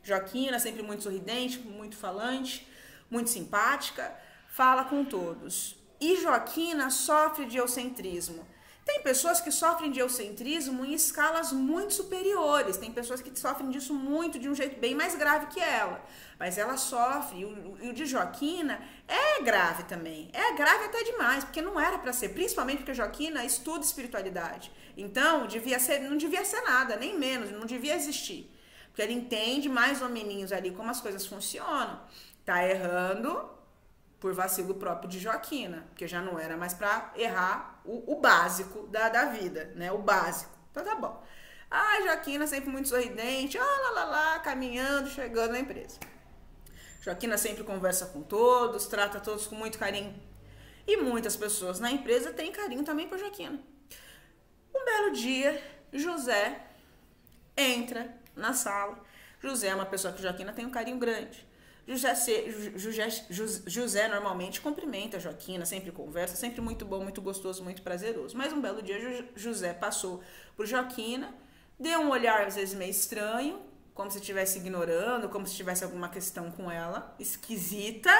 Joaquina, sempre muito sorridente, muito falante, muito simpática, fala com todos. E Joaquina sofre de egocentrismo. Tem pessoas que sofrem de egocentrismo em escalas muito superiores. Tem pessoas que sofrem disso muito, de um jeito bem mais grave que ela. Mas ela sofre. E o de Joaquina é grave também. É grave até demais, porque não era para ser. Principalmente porque Joaquina estuda espiritualidade. Então, não devia ser nada, nem menos, não devia existir. Porque ele entende mais ou menos ali como as coisas funcionam. Tá errando por vacilo próprio de Joaquina, porque já não era mais para errar o básico da vida, né? O básico. Então tá bom. Joaquina sempre muito sorridente, caminhando, chegando na empresa. Joaquina sempre conversa com todos, trata todos com muito carinho. E muitas pessoas na empresa têm carinho também por Joaquina. Um belo dia, José entra na sala. José é uma pessoa que Joaquina tem um carinho grande. José normalmente cumprimenta a Joaquina, sempre conversa, sempre muito bom, muito gostoso, muito prazeroso. Mas um belo dia, José passou por Joaquina, deu um olhar às vezes meio estranho, como se estivesse ignorando, como se tivesse alguma questão com ela, esquisita.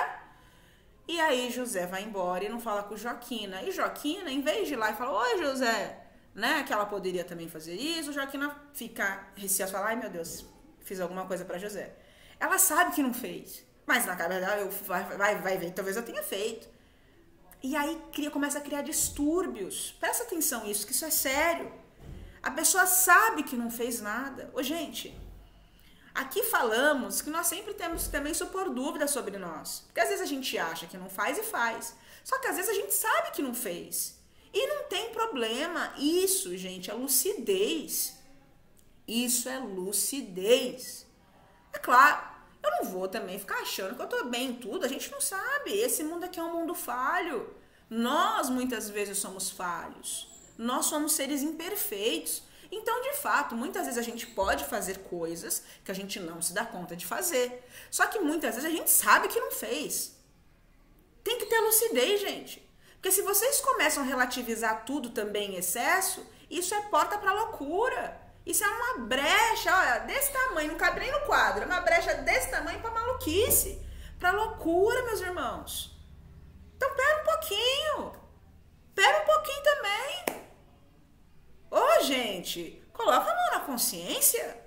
E aí José vai embora e não fala com Joaquina. E Joaquina, em vez de ir lá e falar, oi José, né, que ela poderia também fazer isso, Joaquina fica receosa, fala, ai meu Deus, fiz alguma coisa para José. Ela sabe que não fez, mas na cara dela vai ver, talvez eu tenha feito. E aí começa a criar distúrbios. Presta atenção nisso, que isso é sério. A pessoa sabe que não fez nada. Ô, gente, aqui falamos que nós sempre temos que também supor dúvidas sobre nós. Porque às vezes a gente acha que não faz e faz. Só que às vezes a gente sabe que não fez. E não tem problema. Isso, gente, é lucidez. Isso é lucidez. É claro, eu não vou também ficar achando que eu tô bem em tudo. A gente não sabe. Esse mundo aqui é um mundo falho. Nós, muitas vezes, somos falhos. Nós somos seres imperfeitos. Então, de fato, muitas vezes a gente pode fazer coisas que a gente não se dá conta de fazer. Só que muitas vezes a gente sabe que não fez. Tem que ter lucidez, gente. Porque se vocês começam a relativizar tudo também em excesso, isso é porta para loucura. Isso é uma brecha, olha, desse tamanho, não cabe nem no quadro. É uma brecha desse tamanho para maluquice, para loucura, meus irmãos. Então, pera um pouquinho. Pera um pouquinho também. Ô, gente, coloca a mão na consciência.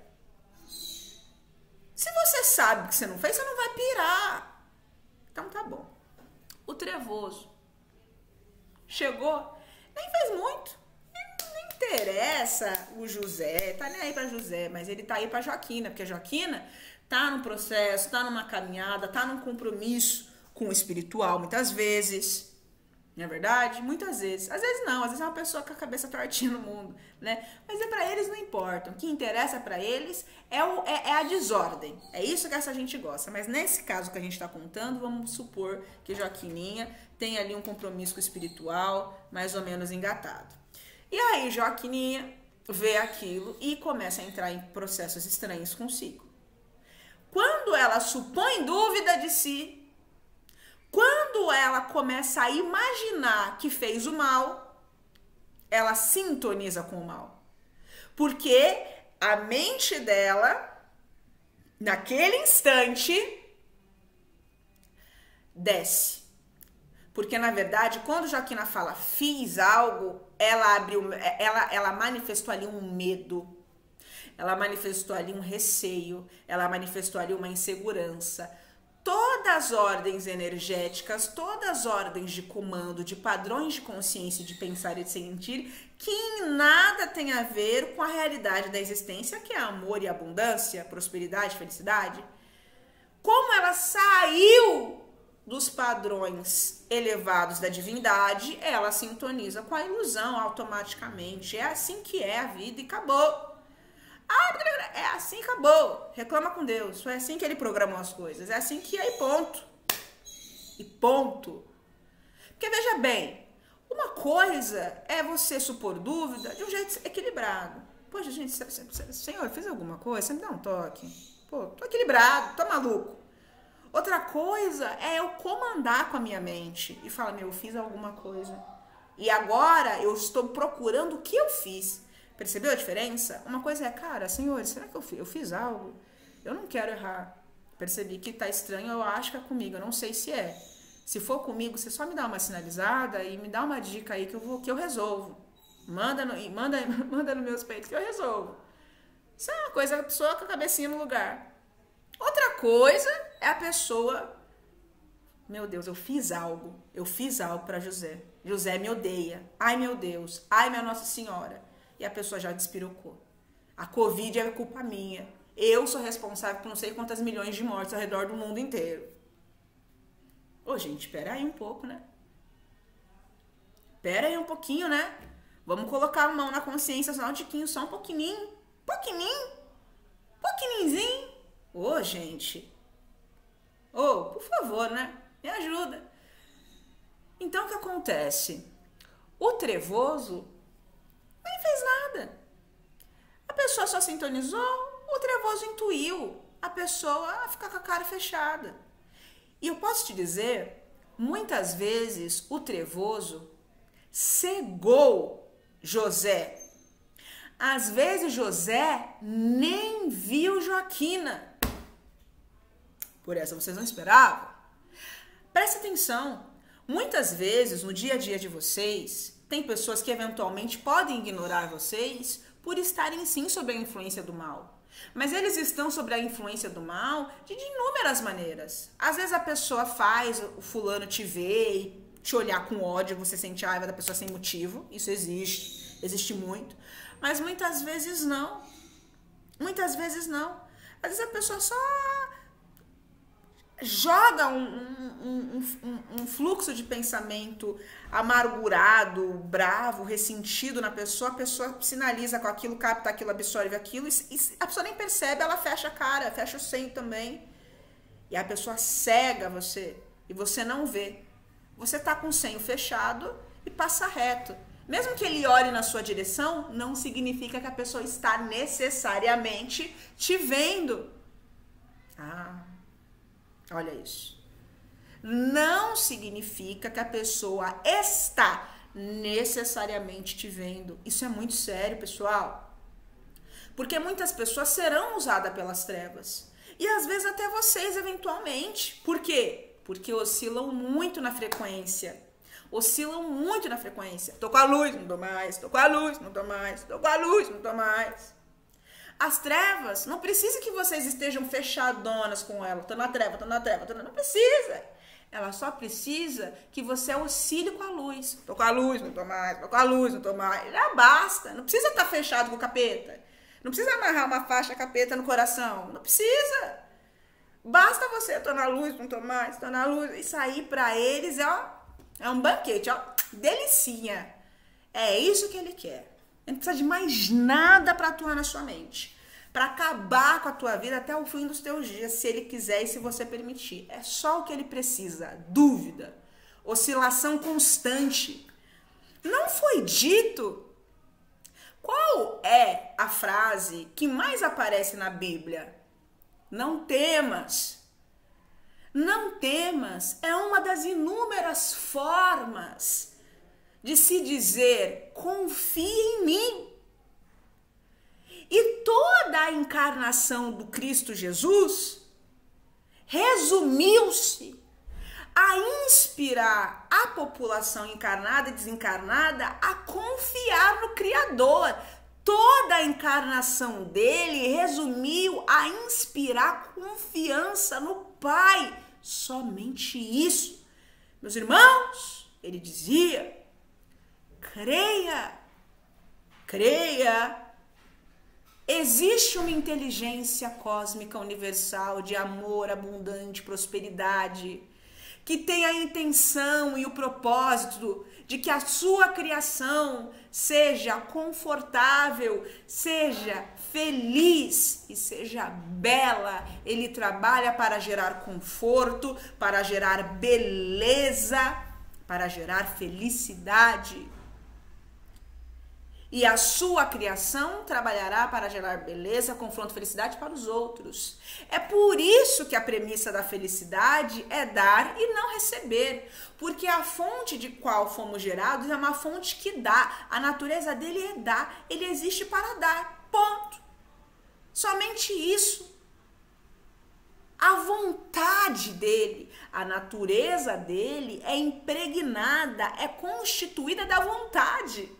Se você sabe que você não fez, você não vai pirar. Então tá bom. O trevoso chegou, nem fez muito. Nem interessa o José, tá nem aí pra José, mas ele tá aí pra Joaquina, porque a Joaquina tá num processo, tá numa caminhada, tá num compromisso com o espiritual, muitas vezes. Não é verdade? Muitas vezes. Às vezes não, às vezes é uma pessoa com a cabeça tortinha no mundo, né? Mas pra eles não importa. O que interessa pra eles é a desordem. É isso que essa gente gosta. Mas nesse caso que a gente tá contando, vamos supor que Joaquininha tem ali um compromisso espiritual mais ou menos engatado. E aí Joaquininha vê aquilo e começa a entrar em processos estranhos consigo. Quando ela supõe dúvida de si, quando ela começa a imaginar que fez o mal, ela sintoniza com o mal. Porque a mente dela, naquele instante, desce. Porque, na verdade, quando Joaquina fala fiz algo, ela manifestou ali um medo. Ela manifestou ali um receio. Ela manifestou ali uma insegurança. Todas as ordens energéticas, todas as ordens de comando, de padrões de consciência, de pensar e de sentir, que em nada tem a ver com a realidade da existência, que é amor e abundância, prosperidade, felicidade. Como ela saiu dos padrões elevados da divindade, ela sintoniza com a ilusão automaticamente. É assim que é a vida e acabou. É assim, acabou. Reclama com Deus. Foi assim que ele programou as coisas. É assim que é e ponto. E ponto. Porque veja bem, uma coisa é você supor dúvida de um jeito equilibrado. Poxa, gente, Senhor, fez alguma coisa? Você me dá um toque. Pô, tô equilibrado, tô maluco. Outra coisa é eu comandar com a minha mente e falar, eu fiz alguma coisa. E agora eu estou procurando o que eu fiz. Percebeu a diferença? Uma coisa é, cara, Senhor, será que eu fiz algo? Eu não quero errar. Percebi que tá estranho, eu acho que é comigo, eu não sei se é. Se for comigo, você só me dá uma sinalizada e me dá uma dica aí que eu resolvo. Manda nos meus peitos que eu resolvo. Isso é uma coisa, a pessoa com a cabecinha no lugar. Outra coisa é a pessoa, meu Deus, eu fiz algo para José. José me odeia. Ai, meu Deus. Ai, minha Nossa Senhora. E a pessoa já despirocou. A Covid é culpa minha. Eu sou responsável por não sei quantas milhões de mortes ao redor do mundo inteiro. Ô, gente, pera aí um pouco, né? Pera aí um pouquinho, né? Vamos colocar a mão na consciência só um pouquininho. Pouquininzinho. Ô, gente. Ô, por favor, né? Me ajuda. Então, o que acontece? O trevoso nem fez nada. A pessoa só sintonizou, o trevoso intuiu. A pessoa fica com a cara fechada. E eu posso te dizer, muitas vezes o trevoso cegou José. Às vezes José nem viu Joaquina. Por essa vocês não esperavam? Presta atenção. Muitas vezes no dia a dia de vocês, tem pessoas que eventualmente podem ignorar vocês por estarem sim sob a influência do mal. Mas eles estão sob a influência do mal de inúmeras maneiras. Às vezes a pessoa faz o fulano te ver e te olhar com ódio, você sente a raiva da pessoa sem motivo. Isso existe muito. Mas muitas vezes não. Às vezes a pessoa só joga um fluxo de pensamento amargurado, bravo, ressentido na pessoa, a pessoa sinaliza com aquilo, capta aquilo, absorve aquilo, e a pessoa nem percebe, ela fecha a cara, fecha o seio também. E a pessoa cega você, e você não vê. Você tá com o senho fechado e passa reto. Mesmo que ele olhe na sua direção, não significa que a pessoa está necessariamente te vendo. Olha isso. Não significa que a pessoa está necessariamente te vendo. Isso é muito sério, pessoal. Porque muitas pessoas serão usadas pelas trevas. E às vezes até vocês, eventualmente. Por quê? Porque oscilam muito na frequência. Oscilam muito na frequência. Tô com a luz, não tô mais. Tô com a luz, não tô mais. Tô com a luz, não tô mais. As trevas, não precisa que vocês estejam fechadonas com ela. Tô na treva, tô na treva, tô na... Não precisa. Ela só precisa que você oscile com a luz. Tô com a luz, não tô mais. Tô com a luz, não tô mais. Já basta. Não precisa estar fechado com o capeta. Não precisa amarrar uma faixa capeta no coração. Não precisa. Basta você, tô na luz, não tô mais. Tô na luz. Isso aí pra eles é um banquete, ó. Delicinha. É isso que ele quer. Ele não precisa de mais nada para atuar na sua mente. Para acabar com a tua vida até o fim dos teus dias, se ele quiser e se você permitir. É só o que ele precisa. Dúvida. Oscilação constante. Não foi dito. Qual é a frase que mais aparece na Bíblia? Não temas. Não temas é uma das inúmeras formas de se dizer, confie em mim. E toda a encarnação do Cristo Jesus resumiu-se a inspirar a população encarnada e desencarnada a confiar no Criador. Toda a encarnação dele resumiu a inspirar confiança no Pai. Somente isso. Meus irmãos, ele dizia, creia. Existe uma inteligência cósmica universal de amor, abundante, prosperidade, que tem a intenção e o propósito de que a sua criação seja confortável, seja feliz e seja bela. Ele trabalha para gerar conforto, para gerar beleza, para gerar felicidade. E a sua criação trabalhará para gerar beleza, confronto, felicidade para os outros. É por isso que a premissa da felicidade é dar e não receber. Porque a fonte de qual fomos gerados é uma fonte que dá. A natureza dele é dar. Ele existe para dar. Ponto. Somente isso. A vontade dele, a natureza dele é impregnada, é constituída da vontade.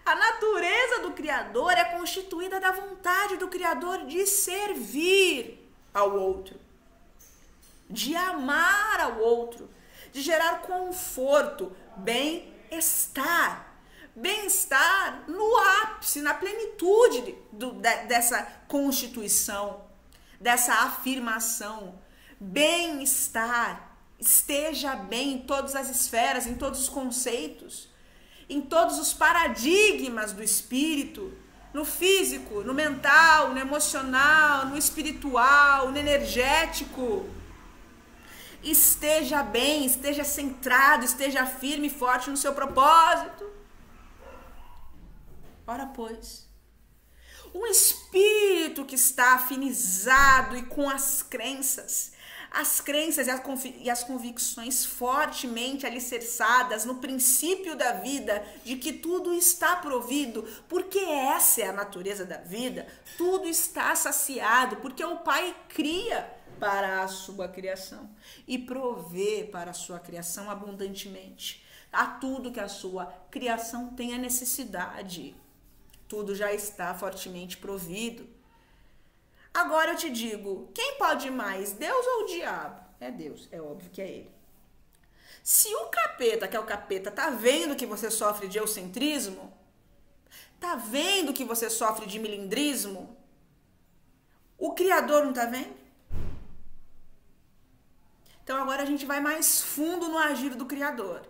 A natureza do Criador é constituída da vontade do Criador de servir ao outro, de amar ao outro, de gerar conforto, bem-estar. Bem-estar no ápice, na plenitude dessa constituição, dessa afirmação. Bem-estar, esteja bem em todas as esferas, em todos os conceitos, em todos os paradigmas do espírito, no físico, no mental, no emocional, no espiritual, no energético. Esteja bem, esteja centrado, esteja firme e forte no seu propósito. Ora, pois, um espírito que está afinizado e com as crenças e as convicções fortemente alicerçadas no princípio da vida, de que tudo está provido, porque essa é a natureza da vida, tudo está saciado, porque o Pai cria para a sua criação e provê para a sua criação abundantemente. A tudo que a sua criação tenha necessidade, tudo já está fortemente provido. Agora eu te digo, quem pode mais, Deus ou o diabo? É Deus, é óbvio que é ele. Se o capeta, que é o capeta, tá vendo que você sofre de egocentrismo, tá vendo que você sofre de milindrismo, o Criador não tá vendo? Então agora a gente vai mais fundo no agir do Criador.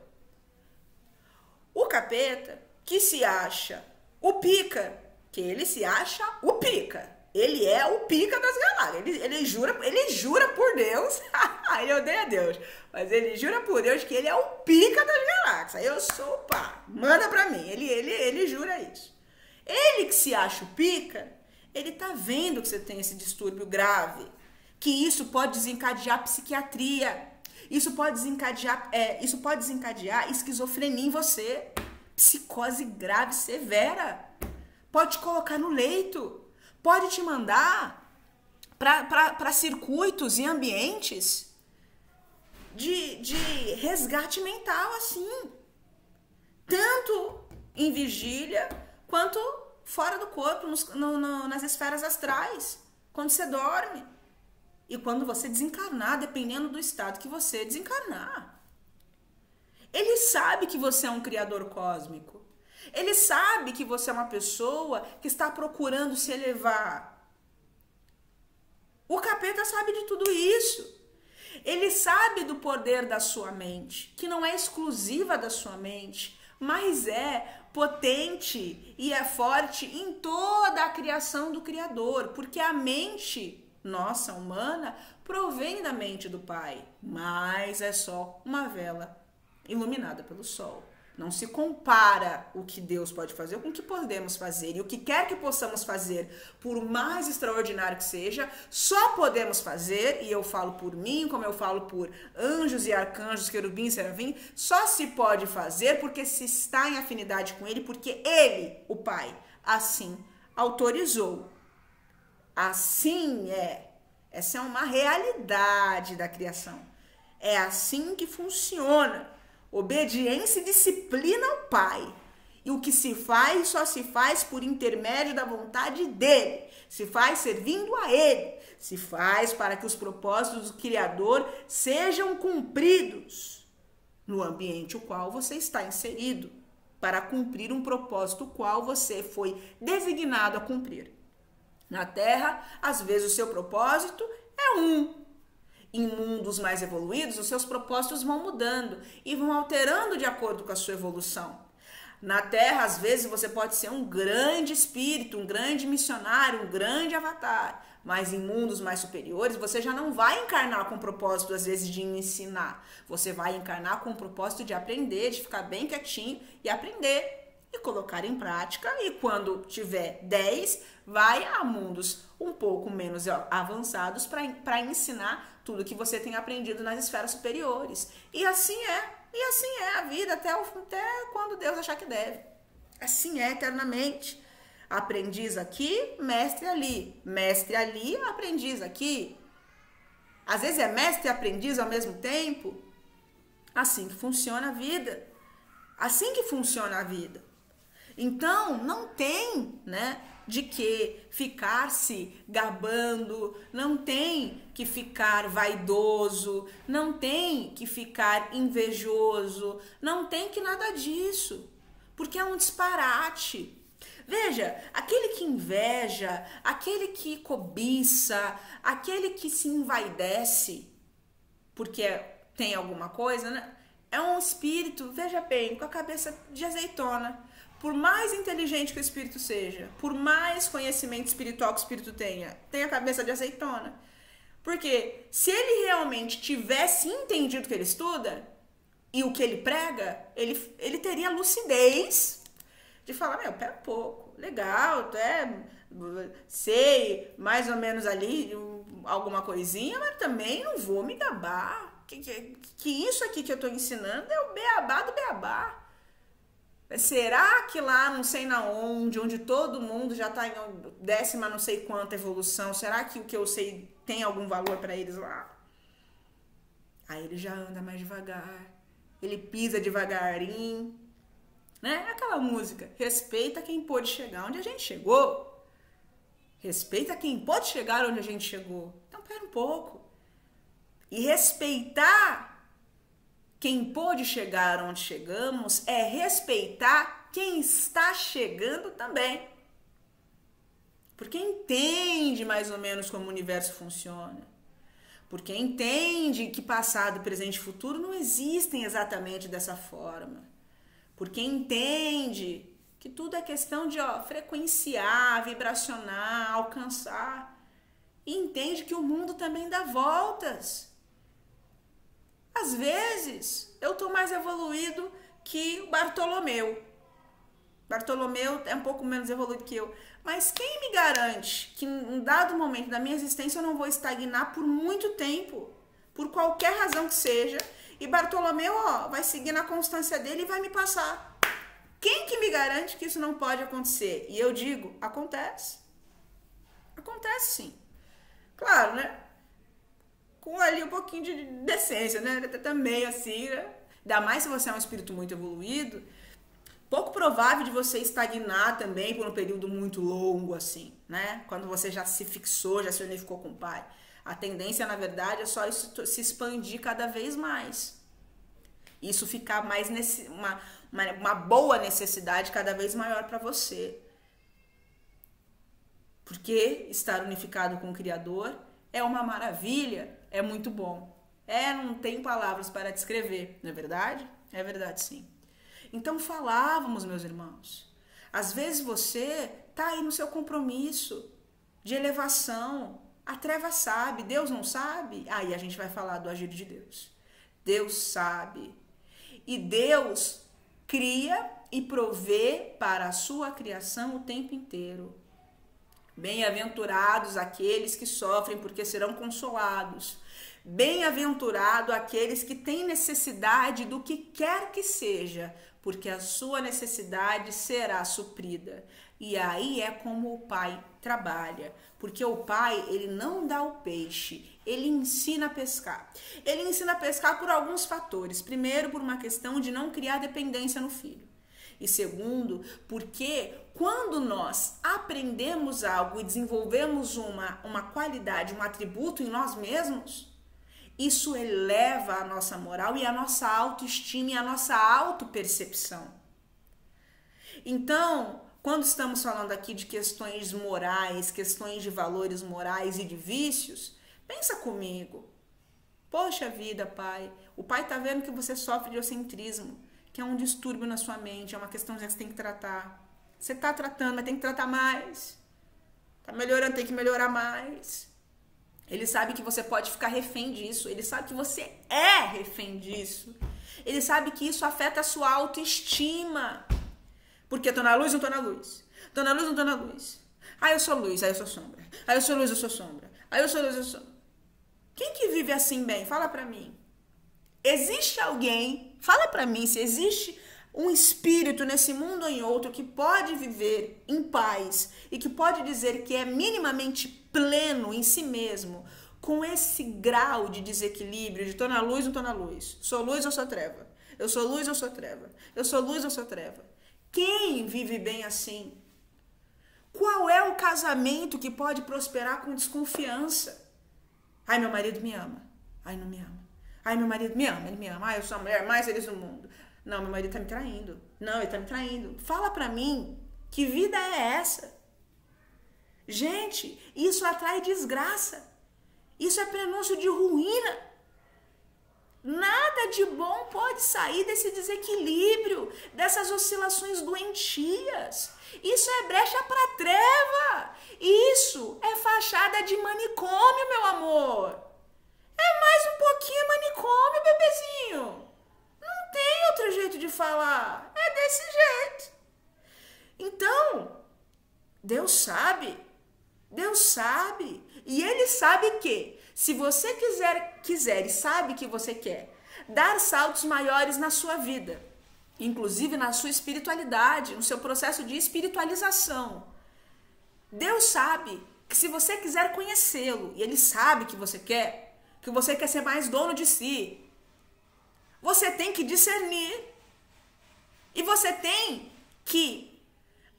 O capeta, que se acha o pica, que ele se acha o pica. Ele é o pica das galáxias. Ele jura por Deus. Ele odeia Deus. Mas ele jura por Deus que ele é o pica das galáxias. Eu sou o pá. Manda pra mim. Ele jura isso. Ele que se acha o pica, ele tá vendo que você tem esse distúrbio grave. Que isso pode desencadear psiquiatria. Isso pode desencadear esquizofrenia em você. Psicose grave, severa. Pode te colocar no leito. Pode te mandar para circuitos e ambientes de resgate mental, assim. Tanto em vigília, quanto fora do corpo, nas esferas astrais. Quando você dorme. E quando você desencarnar, dependendo do estado que você desencarnar. Ele sabe que você é um criador cósmico. Ele sabe que você é uma pessoa que está procurando se elevar. O capeta sabe de tudo isso. Ele sabe do poder da sua mente, que não é exclusiva da sua mente, mas é potente e é forte em toda a criação do Criador, porque a mente nossa, humana, provém da mente do Pai, mas é só uma vela iluminada pelo sol. Não se compara o que Deus pode fazer com o que podemos fazer. E o que quer que possamos fazer, por mais extraordinário que seja, só podemos fazer, e eu falo por mim, como eu falo por anjos e arcanjos, querubins, serafim, só se pode fazer porque se está em afinidade com Ele, porque Ele, o Pai, assim autorizou. Assim é. Essa é uma realidade da criação. É assim que funciona. Obediência e disciplina ao Pai. E o que se faz, só se faz por intermédio da vontade dEle. Se faz servindo a Ele. Se faz para que os propósitos do Criador sejam cumpridos no ambiente o qual você está inserido. Para cumprir um propósito o qual você foi designado a cumprir. Na Terra, às vezes o seu propósito é um. Em mundos mais evoluídos, os seus propósitos vão mudando e vão alterando de acordo com a sua evolução. Na Terra, às vezes, você pode ser um grande espírito, um grande missionário, um grande avatar. Mas em mundos mais superiores, você já não vai encarnar com o propósito, às vezes, de ensinar. Você vai encarnar com o propósito de aprender, de ficar bem quietinho e aprender. E colocar em prática, e quando tiver 10, vai a mundos um pouco menos avançados para ensinar tudo que você tem aprendido nas esferas superiores. E assim é a vida até quando Deus achar que deve. Assim é eternamente. Aprendiz aqui, mestre ali, aprendiz aqui. Às vezes é mestre e aprendiz ao mesmo tempo. Assim que funciona a vida. Assim que funciona a vida. Então, não tem, de que ficar se gabando, não tem que ficar vaidoso, não tem que ficar invejoso, não tem que nada disso, porque é um disparate. Veja, aquele que inveja, aquele que cobiça, aquele que se envaidece, porque tem alguma coisa, é um espírito, veja bem, com a cabeça de azeitona. Por mais inteligente que o espírito seja, por mais conhecimento espiritual que o espírito tenha, tem a cabeça de azeitona. Porque se ele realmente tivesse entendido o que ele estuda e o que ele prega, ele teria lucidez de falar, pera um pouco, legal, até sei mais ou menos ali alguma coisinha, mas também não vou me gabar. Que isso aqui que eu estou ensinando é o beabá do beabá. Será que lá não sei na onde todo mundo já está em 10ª não sei quanta evolução, será que o que eu sei tem algum valor para eles lá? Aí ele já anda mais devagar, ele pisa devagarinho, Aquela música, respeita quem pôde chegar onde a gente chegou. Respeita quem pode chegar onde a gente chegou. Então, pera um pouco. E respeitar quem pôde chegar onde chegamos é respeitar quem está chegando também. Porque entende mais ou menos como o universo funciona. Porque entende que passado, presente e futuro não existem exatamente dessa forma. Porque entende que tudo é questão de frequenciar, vibracionar, alcançar. E entende que o mundo também dá voltas. Às vezes, eu estou mais evoluído que o Bartolomeu. Bartolomeu é um pouco menos evoluído que eu. Mas quem me garante que em um dado momento da minha existência eu não vou estagnar por muito tempo? Por qualquer razão que seja. E Bartolomeu, vai seguir na constância dele e vai me passar. Quem que me garante que isso não pode acontecer? E eu digo, acontece. Acontece sim. Claro, né? Com ali um pouquinho de decência, né? Também assim, né? Ainda mais se você é um espírito muito evoluído, pouco provável de você estagnar também por um período muito longo assim, né? Quando você já se fixou, já se unificou com o Pai. A tendência, na verdade, é só isso se expandir cada vez mais. Isso ficar mais uma boa necessidade cada vez maior para você. Porque estar unificado com o Criador é uma maravilha, é muito bom. Não tem palavras para descrever, não é verdade? É verdade, sim. Então falávamos, meus irmãos. Às vezes você está aí no seu compromisso de elevação. A treva sabe, Deus não sabe? Aí a gente vai falar do agir de Deus. Deus sabe. E Deus cria e provê para a sua criação o tempo inteiro. Bem-aventurados aqueles que sofrem, porque serão consolados. Bem-aventurado aqueles que têm necessidade do que quer que seja, porque a sua necessidade será suprida. E aí é como o Pai trabalha, porque o Pai, ele não dá o peixe, ele ensina a pescar. Ele ensina a pescar por alguns fatores. Primeiro, por uma questão de não criar dependência no filho. E segundo, porque quando nós aprendemos algo e desenvolvemos uma qualidade, um atributo em nós mesmos, isso eleva a nossa moral e a nossa autoestima e a nossa autopercepção. Então, quando estamos falando aqui de questões morais, questões de valores morais e de vícios, pensa comigo. Poxa vida, Pai, o Pai está vendo que você sofre de egocentrismo, que é um distúrbio na sua mente, é uma questão que você tem que tratar. Você está tratando, mas tem que tratar mais. Está melhorando, tem que melhorar mais. Ele sabe que você pode ficar refém disso. Ele sabe que você é refém disso. Ele sabe que isso afeta a sua autoestima. Porque eu tô na luz, não tô na luz. Tô na luz, não tô na luz. Eu sou luz, aí eu sou sombra. Aí eu sou luz, eu sou sombra. Aí eu sou luz, eu sou sombra. Quem que vive assim bem? Fala pra mim. Existe alguém, fala pra mim se existe um espírito nesse mundo ou em outro que pode viver em paz e que pode dizer que é minimamente pleno em si mesmo, com esse grau de desequilíbrio, de tô na luz, não tô na luz, sou luz ou sou treva, eu sou luz ou sou treva, eu sou luz ou sou treva. Quem vive bem assim? Qual é o casamento que pode prosperar com desconfiança? Ai, meu marido me ama. Ai, não me ama. Ai, meu marido me ama, ele me ama. Ai, eu sou a mulher mais feliz do mundo. Não, meu marido tá me traindo. Não, ele tá me traindo. Fala pra mim, que vida é essa? Gente, isso atrai desgraça. Isso é prenúncio de ruína. Nada de bom pode sair desse desequilíbrio, dessas oscilações doentias. Isso é brecha pra treva. Isso é fachada de manicômio, meu amor. É mais um pouquinho manicômio, bebezinho. Não tem outro jeito de falar. É desse jeito. Então, Deus sabe. Deus sabe. E Ele sabe que, se você quiser e sabe que você quer, dar saltos maiores na sua vida, inclusive na sua espiritualidade, no seu processo de espiritualização, Deus sabe que se você quiser conhecê-lo, e Ele sabe que você quer ser mais dono de si, você tem que discernir. E você tem que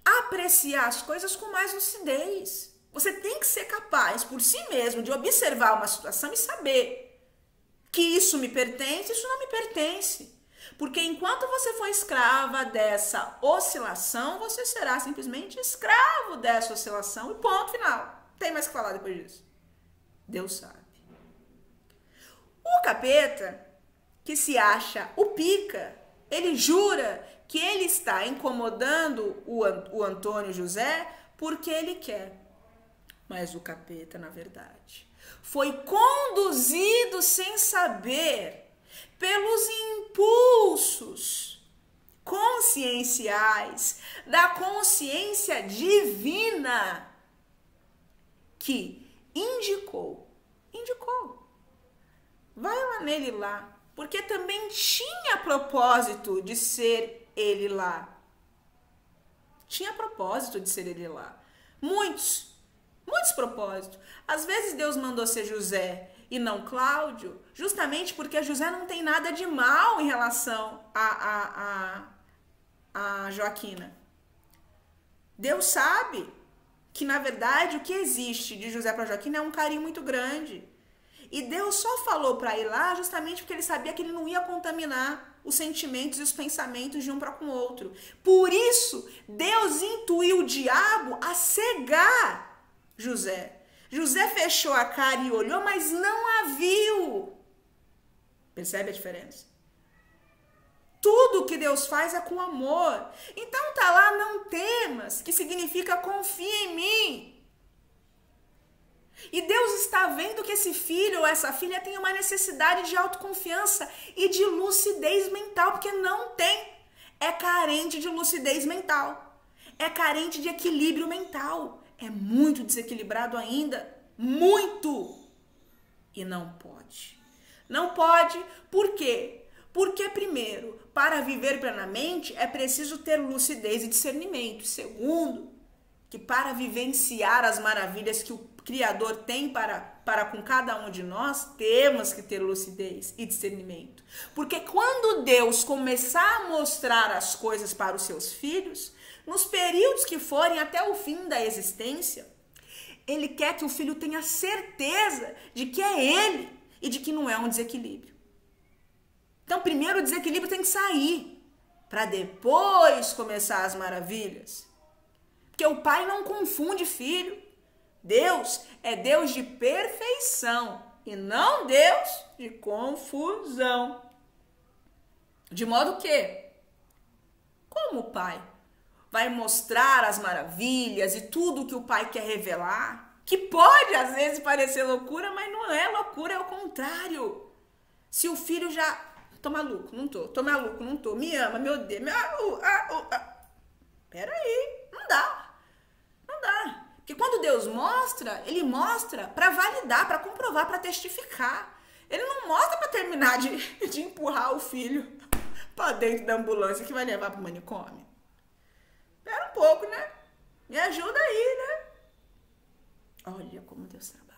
apreciar as coisas com mais lucidez. Você tem que ser capaz, por si mesmo, de observar uma situação e saber que isso me pertence, isso não me pertence. Porque enquanto você for escrava dessa oscilação, você será simplesmente escravo dessa oscilação e ponto final. Não tem mais o que falar depois disso. Deus sabe. O capeta, que se acha o pica, ele jura que ele está incomodando o Antônio José porque ele quer. Mas o capeta, na verdade, foi conduzido sem saber pelos impulsos conscienciais da consciência divina que indicou, vai lá nele lá, porque também tinha propósito de ser ele lá. Tinha propósito de ser ele lá. Muitos propósitos. Às vezes Deus mandou ser José e não Cláudio, justamente porque José não tem nada de mal em relação a Joaquina. Deus sabe que, na verdade, o que existe de José para Joaquina é um carinho muito grande. E Deus só falou para ir lá justamente porque ele sabia que ele não ia contaminar os sentimentos e os pensamentos de um para com o outro. Por isso, Deus intuiu o diabo a cegar José. José fechou a cara e olhou, mas não a viu. Percebe a diferença? Tudo que Deus faz é com amor. Então tá lá, não temas, que significa confia em mim. E Deus está vendo que esse filho ou essa filha tem uma necessidade de autoconfiança e de lucidez mental, porque não tem. É carente de lucidez mental. É carente de equilíbrio mental. É muito desequilibrado ainda. Muito. E não pode. Não pode. Por quê? Porque, primeiro, para viver plenamente é preciso ter lucidez e discernimento. Segundo, que para vivenciar as maravilhas que o Criador tem para com cada um de nós, temos que ter lucidez e discernimento. Porque quando Deus começar a mostrar as coisas para os seus filhos, nos períodos que forem até o fim da existência, Ele quer que o filho tenha certeza de que é ele e de que não é um desequilíbrio. Então, primeiro o desequilíbrio tem que sair, para depois começar as maravilhas. Porque o pai não confunde filho. Deus é Deus de perfeição e não Deus de confusão. De modo que, como o pai vai mostrar as maravilhas e tudo que o pai quer revelar, que pode às vezes parecer loucura, mas não é loucura, é o contrário. Se o filho já... Tô maluco, não tô. Tô maluco, não tô. Me ama, me odeia. Peraí, não dá. Não dá. Porque quando Deus mostra, Ele mostra para validar, para comprovar, para testificar. Ele não mostra para terminar de empurrar o filho para dentro da ambulância que vai levar para o manicômio. Espera um pouco, né? Me ajuda aí, né? Olha como Deus trabalha.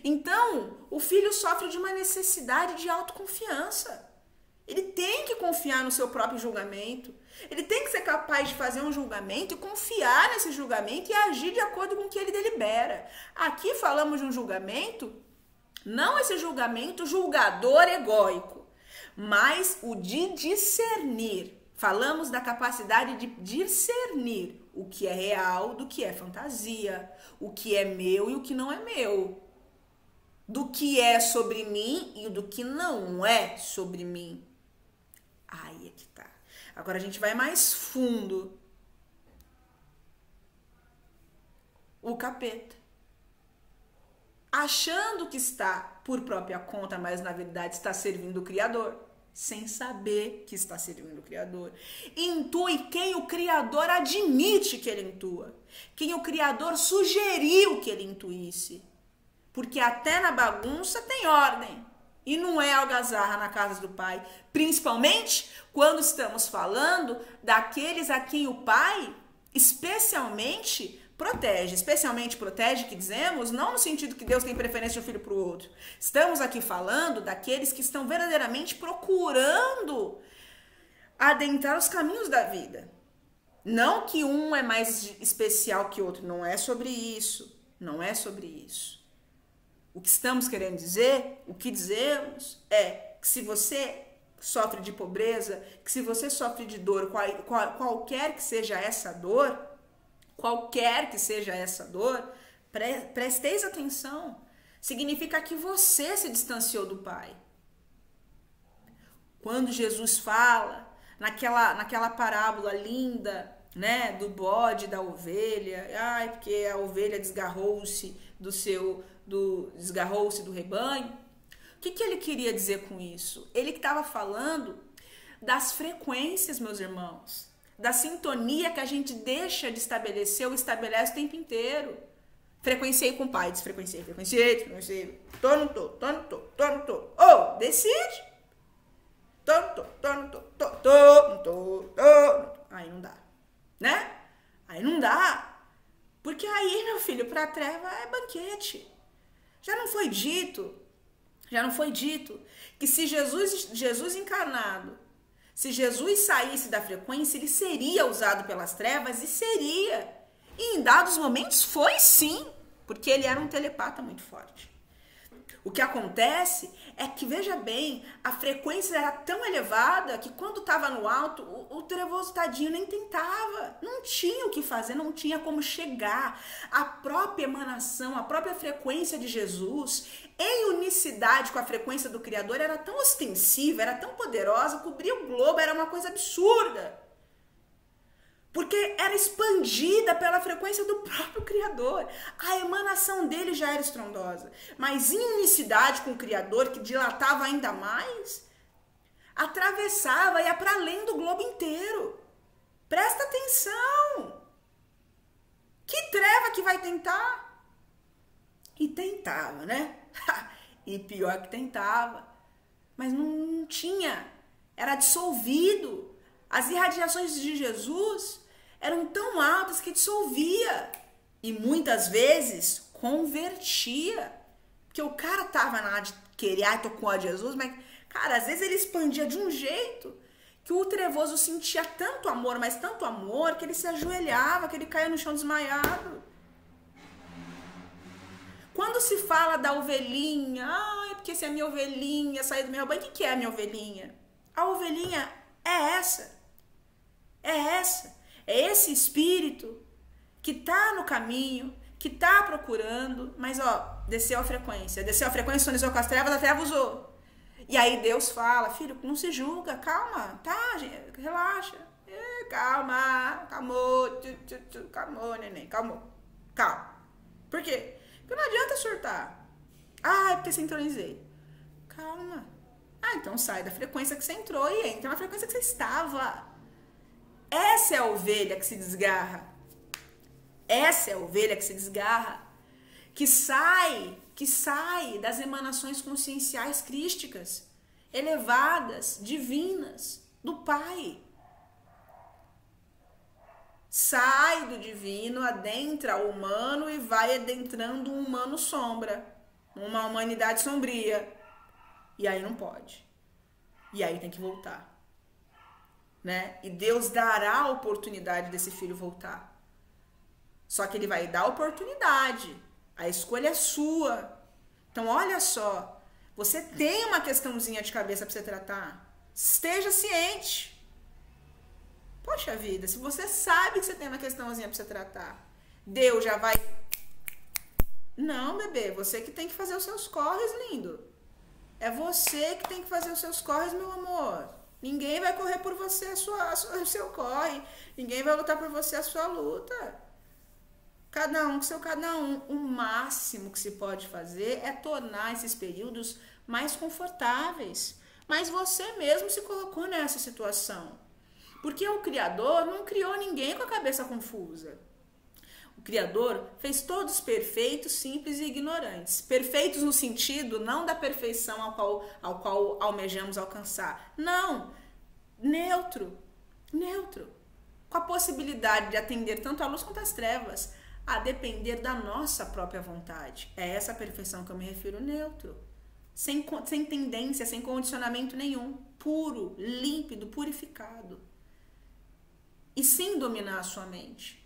Então, o filho sofre de uma necessidade de autoconfiança. Ele tem que confiar no seu próprio julgamento. Ele tem que ser capaz de fazer um julgamento e confiar nesse julgamento e agir de acordo com o que ele delibera. Aqui falamos de um julgamento, não esse julgamento julgador egóico, mas o de discernir. Falamos da capacidade de discernir o que é real do que é fantasia, o que é meu e o que não é meu, do que é sobre mim e do que não é sobre mim. Aí é que tá. Agora a gente vai mais fundo. O capeta, achando que está por própria conta, mas na verdade está servindo o Criador, sem saber que está servindo o Criador. Intui quem o Criador admite que ele intua, quem o Criador sugeriu que ele intuísse. Porque até na bagunça tem ordem. E não é algazarra na casa do pai. Principalmente quando estamos falando daqueles a quem o pai especialmente protege. Especialmente protege, que dizemos, não no sentido que Deus tem preferência de um filho para o outro. Estamos aqui falando daqueles que estão verdadeiramente procurando adentrar os caminhos da vida. Não que um é mais especial que o outro. Não é sobre isso. Não é sobre isso. O que estamos querendo dizer, o que dizemos é que se você sofre de pobreza, que se você sofre de dor, qualquer que seja essa dor, presteis atenção. Significa que você se distanciou do Pai. Quando Jesus fala naquela parábola linda, né, do bode, da ovelha, porque a ovelha desgarrou-se desgarrou-se do rebanho. O que ele queria dizer com isso? Ele estava falando das frequências, meus irmãos, da sintonia que a gente deixa de estabelecer ou estabelece o tempo inteiro. Frequenciei com o pai, desfrequenciei. Tô, não tô. Decide. Tô. Aí não dá, né? Aí não dá. Porque aí, meu filho, pra treva é banquete. Já não foi dito que se Jesus encarnado, se Jesus saísse da frequência, ele seria usado pelas trevas e seria. E em dados momentos foi sim, porque ele era um telepata muito forte. O que acontece é que, veja bem, a frequência era tão elevada que quando estava no alto, o trevoso tadinho nem tentava. Não tinha o que fazer, não tinha como chegar. A própria emanação, a própria frequência de Jesus, em unicidade com a frequência do Criador, era tão ostensiva, era tão poderosa, cobria o globo, era uma coisa absurda. Porque era expandida pela frequência do próprio Criador. A emanação dele já era estrondosa. Mas em unicidade com o Criador, que dilatava ainda mais, atravessava, ia para além do globo inteiro. Presta atenção. Que treva que vai tentar? E tentava, né? E pior que tentava. Mas não tinha. Era dissolvido. As irradiações de Jesus eram tão altas que dissolvia e muitas vezes convertia. Porque o cara tava na de querer, tô com a Jesus, mas, cara, às vezes ele expandia de um jeito que o trevoso sentia tanto amor, mas tanto amor, que ele se ajoelhava, que ele caía no chão desmaiado. Quando se fala da ovelhinha, porque se a minha ovelhinha sair do meu rebanho, o que é a minha ovelhinha? A ovelhinha é essa. É esse espírito que tá no caminho, que tá procurando, mas desceu a frequência, sonizou com as trevas, a treva usou. E aí Deus fala, filho, não se julga, calma, tá, gente, relaxa, calmou, neném, calma. Por quê? Porque não adianta surtar. É porque sintonizei. Calma. Então sai da frequência que você entrou e entra na frequência que você estava. Essa é a ovelha que se desgarra. Que sai das emanações conscienciais crísticas, elevadas, divinas, do Pai. Sai do divino, adentra o humano e vai adentrando um humano sombra, uma humanidade sombria. E aí não pode. E aí tem que voltar. Né? E Deus dará a oportunidade desse filho voltar. Só que ele vai dar a oportunidade. A escolha é sua. Então, olha só. Você tem uma questãozinha de cabeça para você tratar. Esteja ciente. Poxa vida, se você sabe que você tem uma questãozinha para você tratar, Deus já vai... Não, bebê, você que tem que fazer os seus corres, lindo. É você que tem que fazer os seus corres, meu amor. Ninguém vai correr por você o seu corre. Ninguém vai lutar por você a sua luta. Cada um com seu cada um. O máximo que se pode fazer é tornar esses períodos mais confortáveis. Mas você mesmo se colocou nessa situação. Porque o Criador não criou ninguém com a cabeça confusa. O Criador fez todos perfeitos, simples e ignorantes. Perfeitos no sentido não da perfeição ao qual almejamos alcançar. Não. Neutro. Com a possibilidade de atender tanto a luz quanto as trevas, a depender da nossa própria vontade. É essa perfeição que eu me refiro, neutro. Sem tendência, sem condicionamento nenhum. Puro, límpido, purificado. E sem dominar a sua mente.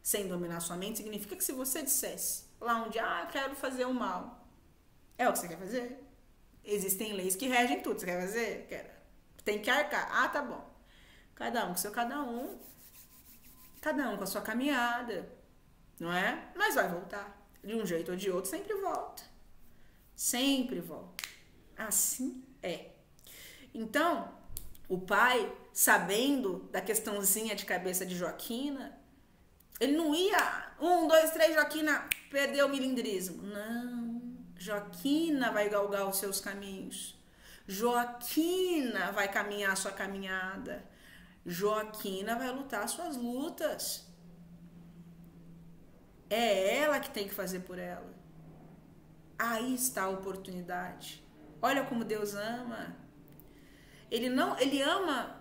Sem dominar a sua mente significa que se você dissesse lá onde, quero fazer o mal, é o que você quer fazer? Existem leis que regem tudo. Você quer fazer? Quero. Tem que arcar. Tá bom. Cada um com seu cada um com a sua caminhada, não é? Mas vai voltar. de um jeito ou de outro, sempre volta. Sempre volta. Assim é. Então, o pai, sabendo da questãozinha de cabeça de Joaquina, ele não ia, 1, 2, 3, Joaquina perdeu o milindrismo. Não, Joaquina vai galgar os seus caminhos. Joaquina vai caminhar a sua caminhada. Joaquina vai lutar as suas lutas. É ela que tem que fazer por ela. Aí está a oportunidade. Olha como Deus ama. Ele ama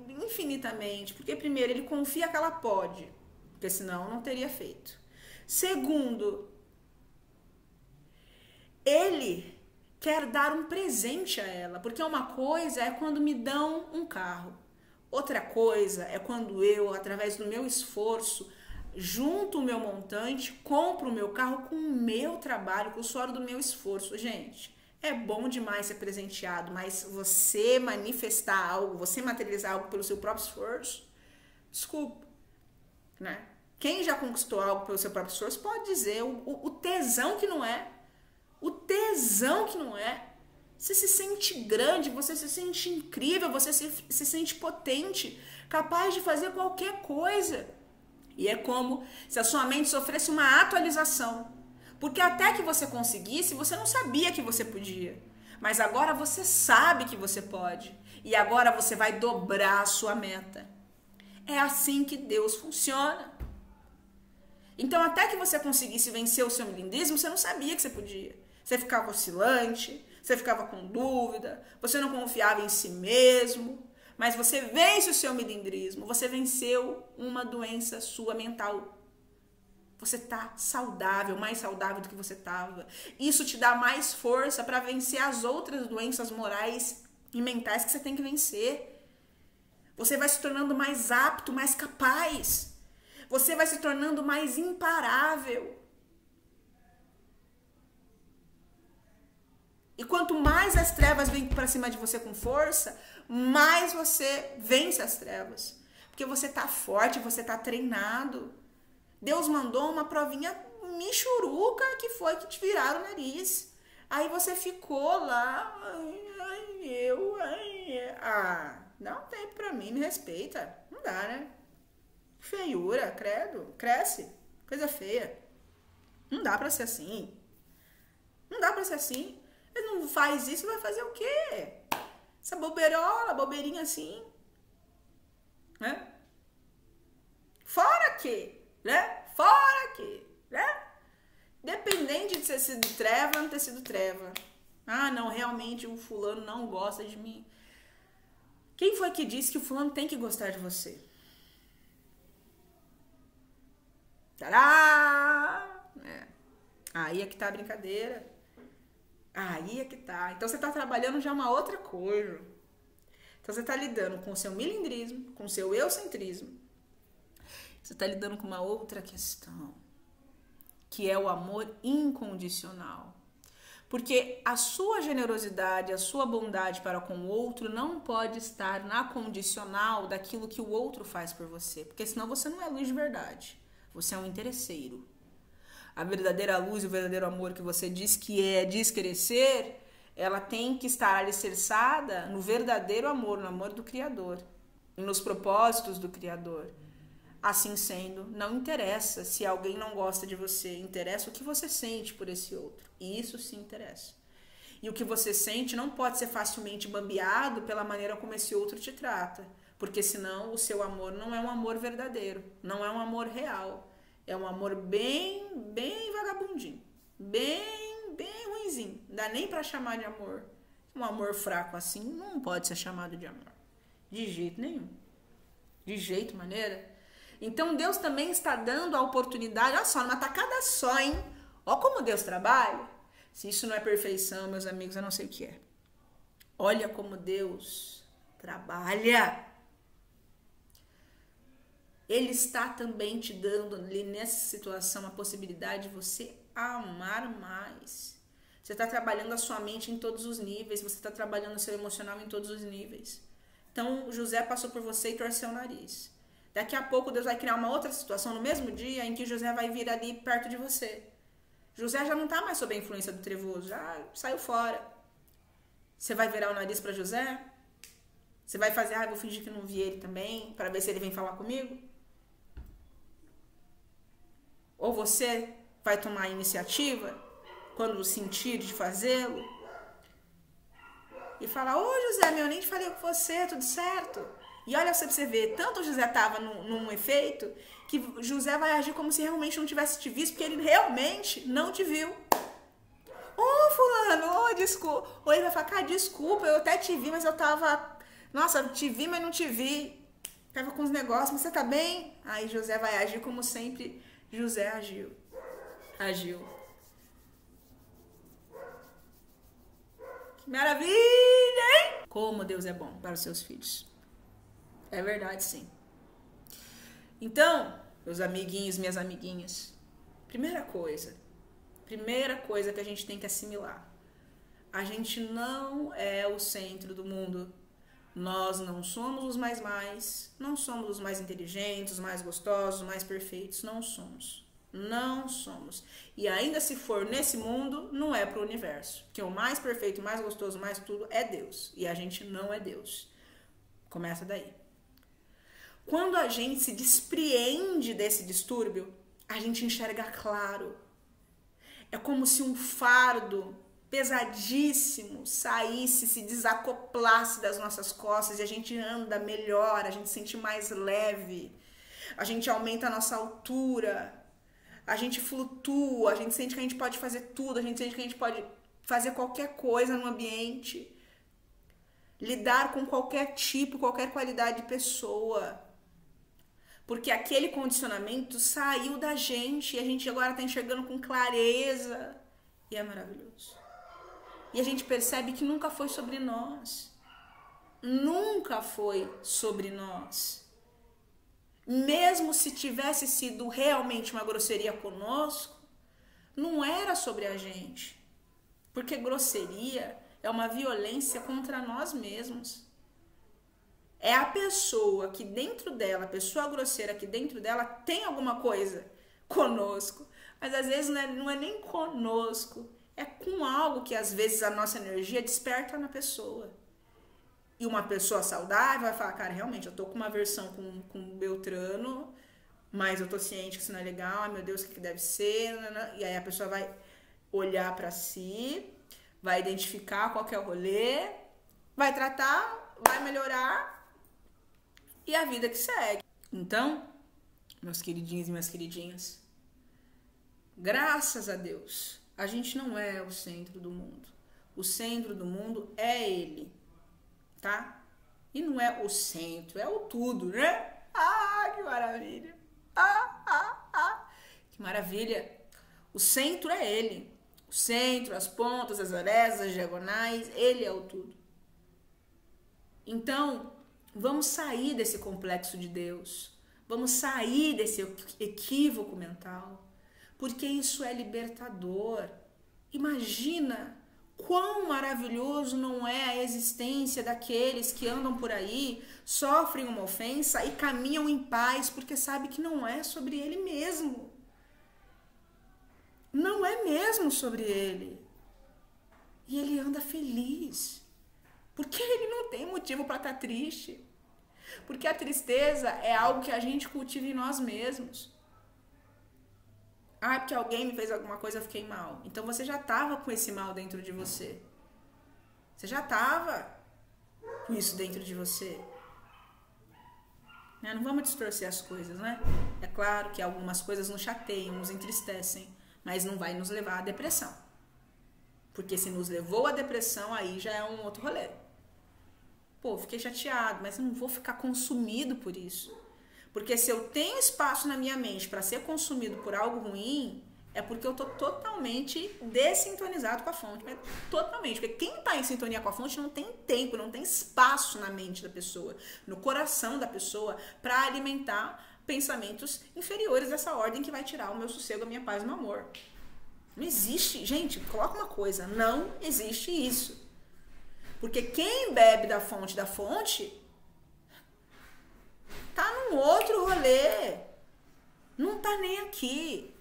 infinitamente, porque primeiro ele confia que ela pode, porque senão não teria feito. Segundo, ele quer dar um presente a ela, porque uma coisa é quando me dão um carro, outra coisa é quando eu, através do meu esforço, junto o meu montante, compro o meu carro com o meu trabalho, com o suor do meu esforço. Gente, é bom demais ser presenteado, mas você manifestar algo, você materializar algo pelo seu próprio esforço, desculpa, né? Quem já conquistou algo pelo seu próprio esforço pode dizer o tesão que não é. O tesão que não é. Você se sente grande, você se sente incrível, você se sente potente, capaz de fazer qualquer coisa. E é como se a sua mente sofresse uma atualização. Porque até que você conseguisse, você não sabia que você podia. Mas agora você sabe que você pode. E agora você vai dobrar a sua meta. É assim que Deus funciona. Então até que você conseguisse vencer o seu milindrismo, você não sabia que você podia. Você ficava oscilante, você ficava com dúvida, você não confiava em si mesmo. Mas você vence o seu milindrismo, você venceu uma doença sua mental. Você tá saudável, mais saudável do que você estava. Isso te dá mais força para vencer as outras doenças morais e mentais que você tem que vencer. Você vai se tornando mais apto, mais capaz. Você vai se tornando mais imparável. E quanto mais as trevas vêm para cima de você com força, mais você vence as trevas. Porque você tá forte, você tá treinado. Deus mandou uma provinha michuruca que foi que te viraram o nariz. Aí você ficou lá. Dá um tempo pra mim, me respeita. Não dá, né? Feiura, credo, cresce. Coisa feia. Não dá pra ser assim. Não dá pra ser assim. Ele não faz isso, vai fazer o quê? Essa bobeirinha assim. Né? Fora que, né? Fora que, né? Dependente de ter sido treva ou não ter sido treva. Ah, não, realmente o fulano não gosta de mim. Quem foi que disse que o fulano tem que gostar de você? Tará! Aí é que tá a brincadeira. Aí é que tá. Então você tá trabalhando já uma outra coisa. Então você tá lidando com o seu milindrismo, com o seu eugocentrismo. Você tá lidando com uma outra questão, que é o amor incondicional. Porque a sua generosidade, a sua bondade para com o outro não pode estar na condicional daquilo que o outro faz por você. Porque senão você não é luz de verdade. Você é um interesseiro. A verdadeira luz e o verdadeiro amor que você diz querer ser, ela tem que estar alicerçada no verdadeiro amor, no amor do Criador, nos propósitos do Criador. Assim sendo, não interessa se alguém não gosta de você, interessa o que você sente por esse outro. E isso sim interessa. E o que você sente não pode ser facilmente bambeado pela maneira como esse outro te trata, porque senão o seu amor não é um amor verdadeiro, não é um amor real. É um amor bem vagabundinho, bem ruinzinho. Não dá nem pra chamar de amor. Um amor fraco assim não pode ser chamado de amor. De jeito nenhum. De jeito, maneira. Então Deus também está dando a oportunidade, olha só, numa tacada só, hein? Olha como Deus trabalha. Se isso não é perfeição, meus amigos, eu não sei o que é. Olha como Deus trabalha. Ele está também te dando ali nessa situação a possibilidade de você amar mais. Você está trabalhando a sua mente em todos os níveis, você está trabalhando o seu emocional em todos os níveis. Então, José passou por você e torceu o nariz. Daqui a pouco Deus vai criar uma outra situação no mesmo dia em que José vai vir ali perto de você. José já não está mais sob a influência do trevoso, já saiu fora. Você vai virar o nariz para José? Você vai fazer, vou fingir que não vi ele também, para ver se ele vem falar comigo? Ou você vai tomar a iniciativa, quando sentir de fazê-lo, e falar, José, eu nem te falei com você, tudo certo? E olha pra você ver, tanto José estava num efeito, que José vai agir como se realmente não tivesse te visto, porque ele realmente não te viu. Fulano, desculpa. Ou ele vai falar, cara, desculpa, eu até te vi, mas eu tava... Nossa, te vi, mas não te vi. Tava com os negócios, mas você tá bem? Aí José vai agir como sempre José agiu. Que maravilha, hein? Como Deus é bom para os seus filhos. É verdade, sim. Então, meus amiguinhos, minhas amiguinhas, primeira coisa que a gente tem que assimilar. A gente não é o centro do mundo. Nós não somos os mais, não somos os mais inteligentes, os mais gostosos, os mais perfeitos. Não somos. E ainda se for nesse mundo, não é pro universo. Porque o mais perfeito, o mais gostoso, o mais tudo é Deus. E a gente não é Deus. Começa daí. Quando a gente se despreende desse distúrbio, a gente enxerga claro. É como se um fardo pesadíssimo saísse, se desacoplasse das nossas costas e a gente anda melhor, a gente se sente mais leve, a gente aumenta a nossa altura, a gente flutua, a gente sente que a gente pode fazer tudo, a gente sente que a gente pode fazer qualquer coisa no ambiente, lidar com qualquer tipo, qualquer qualidade de pessoa. Porque aquele condicionamento saiu da gente e a gente agora está enxergando com clareza. E é maravilhoso. E a gente percebe que nunca foi sobre nós. Nunca foi sobre nós. Mesmo se tivesse sido realmente uma grosseria conosco, não era sobre a gente. Porque grosseria é uma violência contra nós mesmos. É a pessoa que dentro dela, a pessoa grosseira que dentro dela tem alguma coisa conosco. Mas às vezes não é nem conosco. É com algo que às vezes a nossa energia desperta na pessoa. E uma pessoa saudável vai falar, cara, realmente eu tô com uma aversão com o Beltrano, mas eu tô ciente que isso não é legal, ai meu Deus, o que deve ser? E aí a pessoa vai olhar pra si, vai identificar qual que é o rolê, vai tratar, vai melhorar. E a vida que segue. Então, meus queridinhos e minhas queridinhas, graças a Deus, a gente não é o centro do mundo. O centro do mundo é Ele, tá? E não é o centro, é o tudo, né? Que maravilha! Que maravilha! O centro é Ele. O centro, as pontas, as arestas, as diagonais, Ele é o tudo. Então, vamos sair desse complexo de Deus. Vamos sair desse equívoco mental. Porque isso é libertador. Imagina quão maravilhoso não é a existência daqueles que andam por aí, sofrem uma ofensa e caminham em paz, porque sabe que não é sobre ele mesmo. Não é mesmo sobre ele. E ele anda feliz. Porque ele não tem motivo para estar triste. Porque a tristeza é algo que a gente cultiva em nós mesmos. Porque alguém me fez alguma coisa, eu fiquei mal. Então você já estava com esse mal dentro de você. Você já estava com isso dentro de você. Não vamos distorcer as coisas, né? É claro que algumas coisas nos chateiam, nos entristecem, mas não vai nos levar à depressão. Porque se nos levou à depressão, aí já é um outro rolê. Fiquei chateado, mas eu não vou ficar consumido por isso. Porque se eu tenho espaço na minha mente para ser consumido por algo ruim, é porque eu tô totalmente dessintonizado com a fonte. Totalmente. Porque quem tá em sintonia com a fonte não tem tempo, não tem espaço na mente da pessoa, no coração da pessoa, para alimentar pensamentos inferiores dessa ordem que vai tirar o meu sossego, a minha paz e o meu amor. Não existe. Gente, coloca uma coisa. Não existe isso. Porque quem bebe da fonte tá num outro rolê. Não tá nem aqui.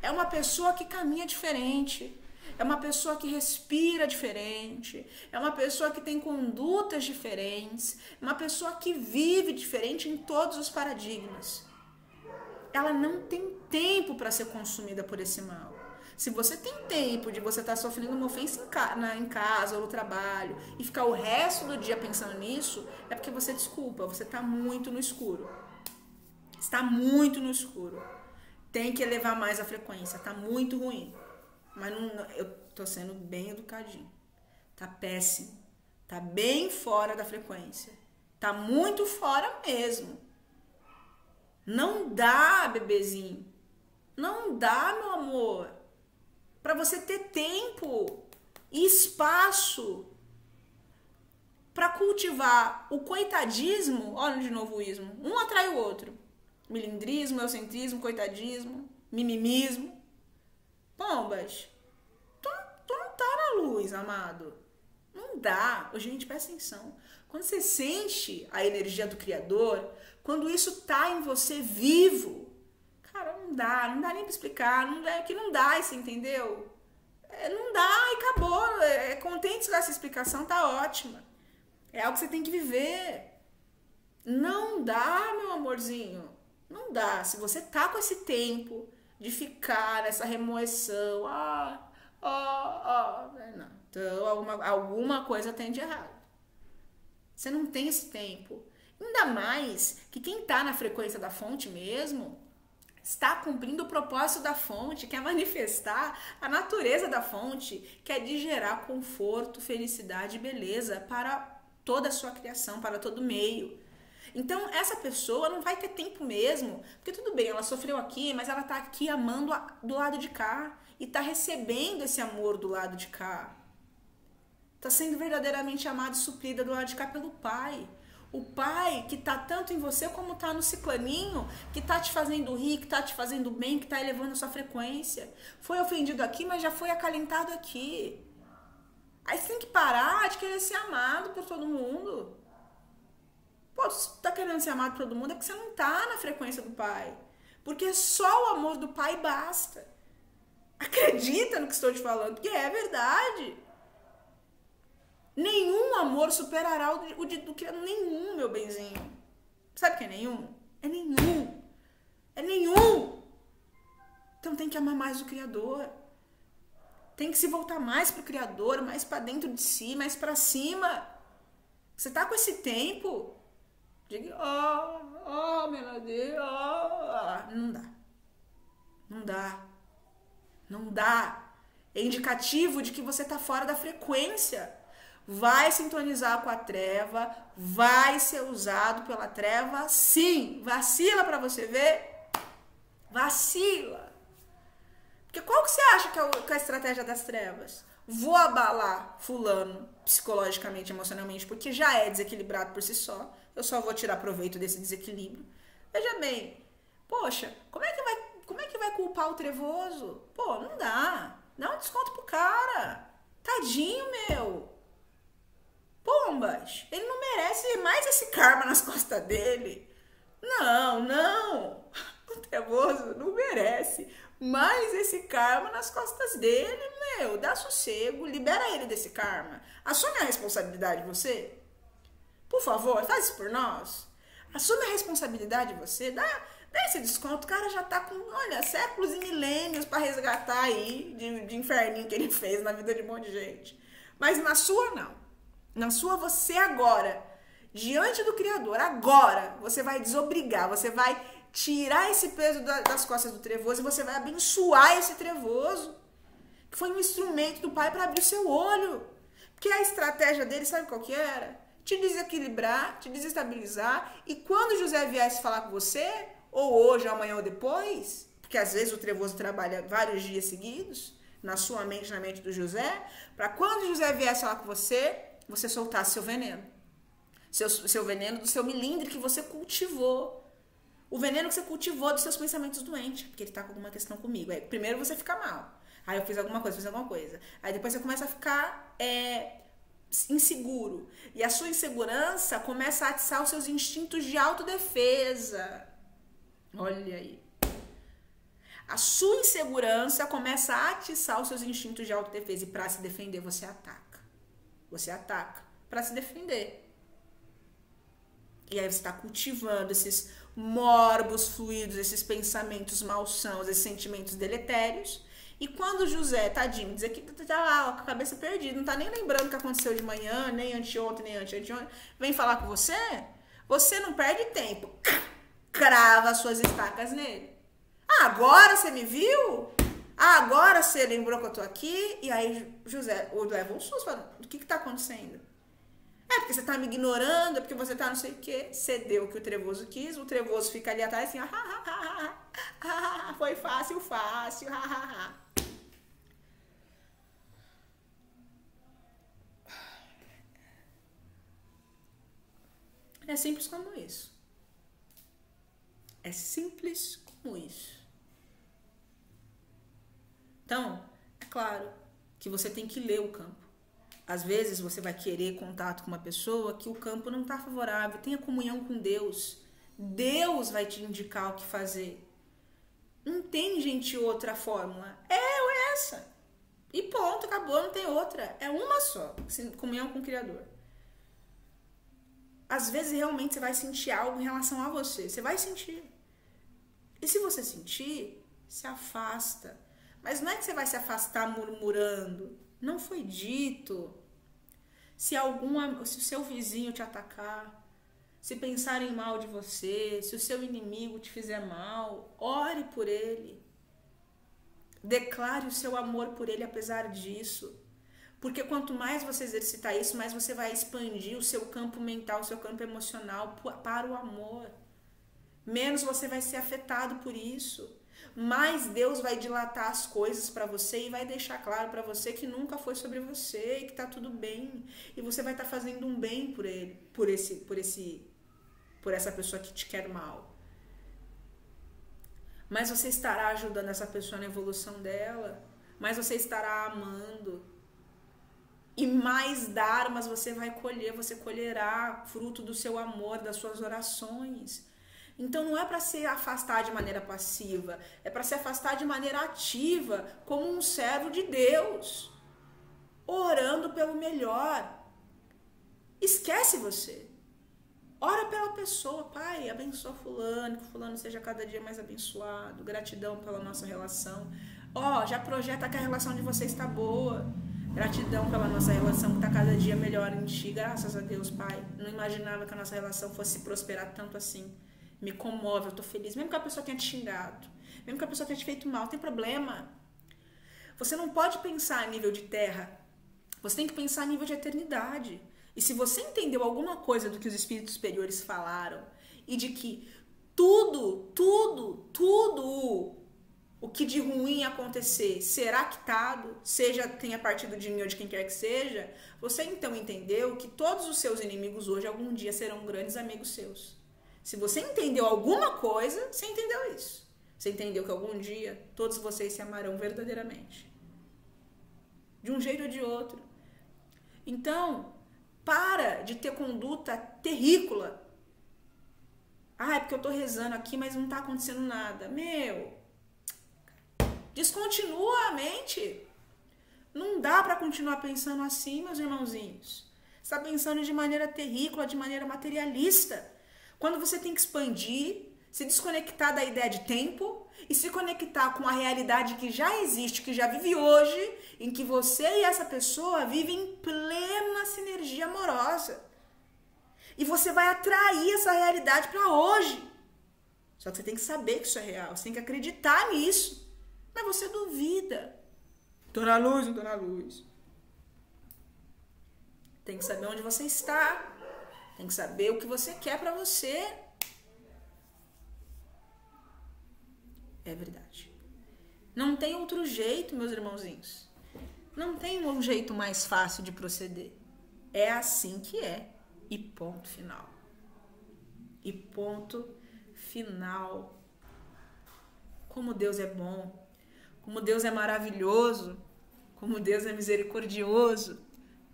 É uma pessoa que caminha diferente. É uma pessoa que respira diferente. É uma pessoa que tem condutas diferentes. É uma pessoa que vive diferente em todos os paradigmas. Ela não tem tempo para ser consumida por esse mal. Se você tem tempo de você estar sofrendo uma ofensa em casa ou no trabalho e ficar o resto do dia pensando nisso, é porque você, desculpa, você está muito no escuro. Está muito no escuro. Tem que elevar mais a frequência. Está muito ruim. Mas não, eu tô sendo bem educadinho. Tá péssimo. Tá bem fora da frequência. Tá muito fora mesmo. Não dá, bebezinho. Não dá, meu amor. Pra você ter tempo e espaço pra cultivar o coitadismo. Olha de novo o ismo. Um atrai o outro. Milindrismo, egocentrismo, coitadismo, mimimismo. Pombas, tu não tá na luz, amado. Não dá. Ô, gente, presta atenção. Quando você sente a energia do Criador, quando isso tá em você vivo, cara, não dá nem pra explicar. Não dá, que não dá, você entendeu? Não dá e acabou. Contente com essa explicação, tá ótima. É algo que você tem que viver. Não dá, meu amorzinho. Não dá. Se você tá com esse tempo de ficar nessa remoção, não. Então alguma coisa tem de errado. Você não tem esse tempo. Ainda mais que quem tá na frequência da fonte mesmo está cumprindo o propósito da fonte, que é manifestar a natureza da fonte, que é de gerar conforto, felicidade e beleza para toda a sua criação, para todo o meio. Então, essa pessoa não vai ter tempo mesmo, porque tudo bem, ela sofreu aqui, mas ela tá aqui amando do lado de cá e tá recebendo esse amor do lado de cá. Tá sendo verdadeiramente amada e suprida do lado de cá pelo Pai. O Pai que tá tanto em você como tá no ciclaninho, que tá te fazendo rir, que tá te fazendo bem, que tá elevando a sua frequência. Foi ofendido aqui, mas já foi acalentado aqui. Aí você tem que parar de querer ser amado por todo mundo. Pô, se você tá querendo ser amado por todo mundo é porque você não tá na frequência do Pai. Porque só o amor do Pai basta. Acredita no que estou te falando, porque é verdade. Nenhum amor superará o do Criador. Nenhum, meu benzinho. Sabe o que é nenhum? É nenhum. É nenhum. Então tem que amar mais o Criador. Tem que se voltar mais pro Criador, mais para dentro de si, mais para cima. Você tá com esse tempo? Diga, meu Deus, não dá. Não dá. Não dá. É indicativo de que você tá fora da frequência. Vai sintonizar com a treva, vai ser usado pela treva, sim. Vacila pra você ver? Vacila. Porque qual que você acha que é a estratégia das trevas? Vou abalar fulano psicologicamente, emocionalmente, porque já é desequilibrado por si só. Eu só vou tirar proveito desse desequilíbrio. Veja bem, poxa, como é que vai culpar o trevoso? Pô, não dá. Dá um desconto pro cara. Tadinho, meu. Pombas, ele não merece mais esse karma nas costas dele. Não. O trevoso não merece mais esse karma nas costas dele, meu. Dá sossego, libera ele desse karma. Assume a responsabilidade você. Por favor, faz isso por nós. Assume a responsabilidade você. Dá esse desconto. O cara já tá com, olha, séculos e milênios pra resgatar aí de inferninho que ele fez na vida de um monte de gente. Mas na sua, não. Na sua, você agora, diante do Criador, agora, você vai desobrigar, você vai tirar esse peso das costas do trevoso e você vai abençoar esse trevoso, que foi um instrumento do Pai para abrir o seu olho. Porque a estratégia dele, sabe qual que era? Te desequilibrar, te desestabilizar, e quando José viesse falar com você, ou hoje, ou amanhã, ou depois, porque às vezes o trevoso trabalha vários dias seguidos, na sua mente, na mente do José, para quando José viesse falar com você soltasse seu veneno. Seu veneno do seu milindre que você cultivou. O veneno que você cultivou dos seus pensamentos doentes. Porque ele tá com alguma questão comigo. Aí, primeiro você fica mal. Aí eu fiz alguma coisa. Aí depois você começa a ficar inseguro. E a sua insegurança começa a atiçar os seus instintos de autodefesa. Olha aí. A sua insegurança começa a atiçar os seus instintos de autodefesa. E para se defender, você ataca. Você ataca para se defender. E aí você está cultivando esses morbos fluidos, esses pensamentos malsãos, esses sentimentos deletérios. E quando José, tadinho, diz que tá lá, com a cabeça perdida, não tá nem lembrando o que aconteceu de manhã, nem anteontem, nem anteontem, vem falar com você, você não perde tempo. Crava as suas estacas nele. Ah, agora você me viu? Ah, agora você lembrou que eu tô aqui? E aí José leva um susto, fala, o que tá acontecendo? É porque você tá me ignorando, é porque você tá não sei o quê. Cedeu o que o trevoso quis, o trevoso fica ali atrás assim, foi fácil, É simples como isso. É simples como isso. Então, é claro que você tem que ler o campo. Às vezes você vai querer contato com uma pessoa que o campo não está favorável. Tenha comunhão com Deus. Deus vai te indicar o que fazer. Não tem, gente, outra fórmula. É ou é essa. E ponto, acabou, não tem outra. É uma só. Comunhão com o Criador. Às vezes realmente você vai sentir algo em relação a você. Você vai sentir. E se você sentir, se afasta. Mas não é que você vai se afastar murmurando. Não foi dito. Se o seu vizinho te atacar, se pensarem mal de você, se o seu inimigo te fizer mal, ore por ele. Declare o seu amor por ele apesar disso. Porque quanto mais você exercitar isso, mais você vai expandir o seu campo mental, o seu campo emocional para o amor. Menos você vai ser afetado por isso. Mais Deus vai dilatar as coisas para você e vai deixar claro para você que nunca foi sobre você e que tá tudo bem. E você vai estar fazendo um bem por ele, por essa pessoa que te quer mal. Mas você estará ajudando essa pessoa na evolução dela, mais você estará amando. E mais dharmas você vai colher, você colherá fruto do seu amor, das suas orações. Então não é para se afastar de maneira passiva, é para se afastar de maneira ativa, como um servo de Deus, orando pelo melhor. Esquece você. Ora pela pessoa, Pai, abençoa fulano, que fulano seja cada dia mais abençoado, gratidão pela nossa relação. Já projeta que a relação de vocês está boa. Gratidão pela nossa relação que está cada dia melhor em ti, graças a Deus, Pai. Não imaginava que a nossa relação fosse prosperar tanto assim. Me comove, eu tô feliz. Mesmo que a pessoa tenha te xingado, mesmo que a pessoa tenha te feito mal, não tem problema. Você não pode pensar a nível de terra. Você tem que pensar a nível de eternidade. E se você entendeu alguma coisa do que os espíritos superiores falaram e de que tudo o que de ruim acontecer será quitado, seja tenha partido de mim ou de quem quer que seja, você então entendeu que todos os seus inimigos hoje algum dia serão grandes amigos seus. Se você entendeu alguma coisa, você entendeu isso. Você entendeu que algum dia todos vocês se amarão verdadeiramente. De um jeito ou de outro. Então, para de ter conduta terrícola. É porque eu tô rezando aqui, mas não tá acontecendo nada. Descontinua a mente. Não dá para continuar pensando assim, meus irmãozinhos. Você está pensando de maneira terrícola, de maneira materialista. Quando você tem que expandir, se desconectar da ideia de tempo e se conectar com a realidade que já existe, que já vive hoje, em que você e essa pessoa vivem em plena sinergia amorosa. E você vai atrair essa realidade para hoje. Só que você tem que saber que isso é real, você tem que acreditar nisso. Mas você duvida. Tô na luz, não tô na luz. Tem que saber onde você está. Tem que saber o que você quer pra você. É verdade. Não tem outro jeito, meus irmãozinhos. Não tem um jeito mais fácil de proceder. É assim que é. E ponto final. E ponto final. Como Deus é bom. Como Deus é maravilhoso. Como Deus é misericordioso.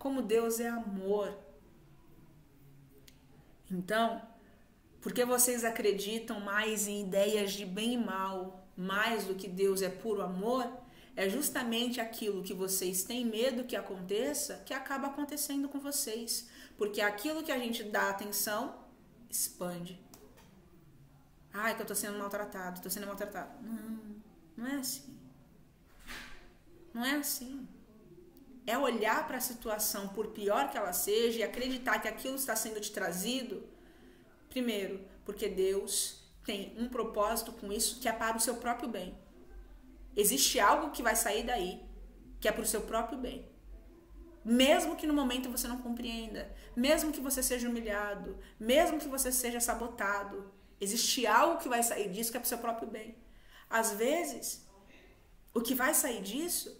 como Deus é amor. Então, porque vocês acreditam mais em ideias de bem e mal, mais do que Deus é puro amor, é justamente aquilo que vocês têm medo que aconteça, que acaba acontecendo com vocês. Porque aquilo que a gente dá atenção, expande. Ai, que eu tô sendo maltratado, tô sendo maltratado. Não é assim. Não é assim. É olhar para a situação, por pior que ela seja, e acreditar que aquilo está sendo te trazido, primeiro, porque Deus tem um propósito com isso que é para o seu próprio bem. Existe algo que vai sair daí, que é para o seu próprio bem. Mesmo que no momento você não compreenda, mesmo que você seja humilhado, mesmo que você seja sabotado, existe algo que vai sair disso que é para o seu próprio bem. Às vezes, o que vai sair disso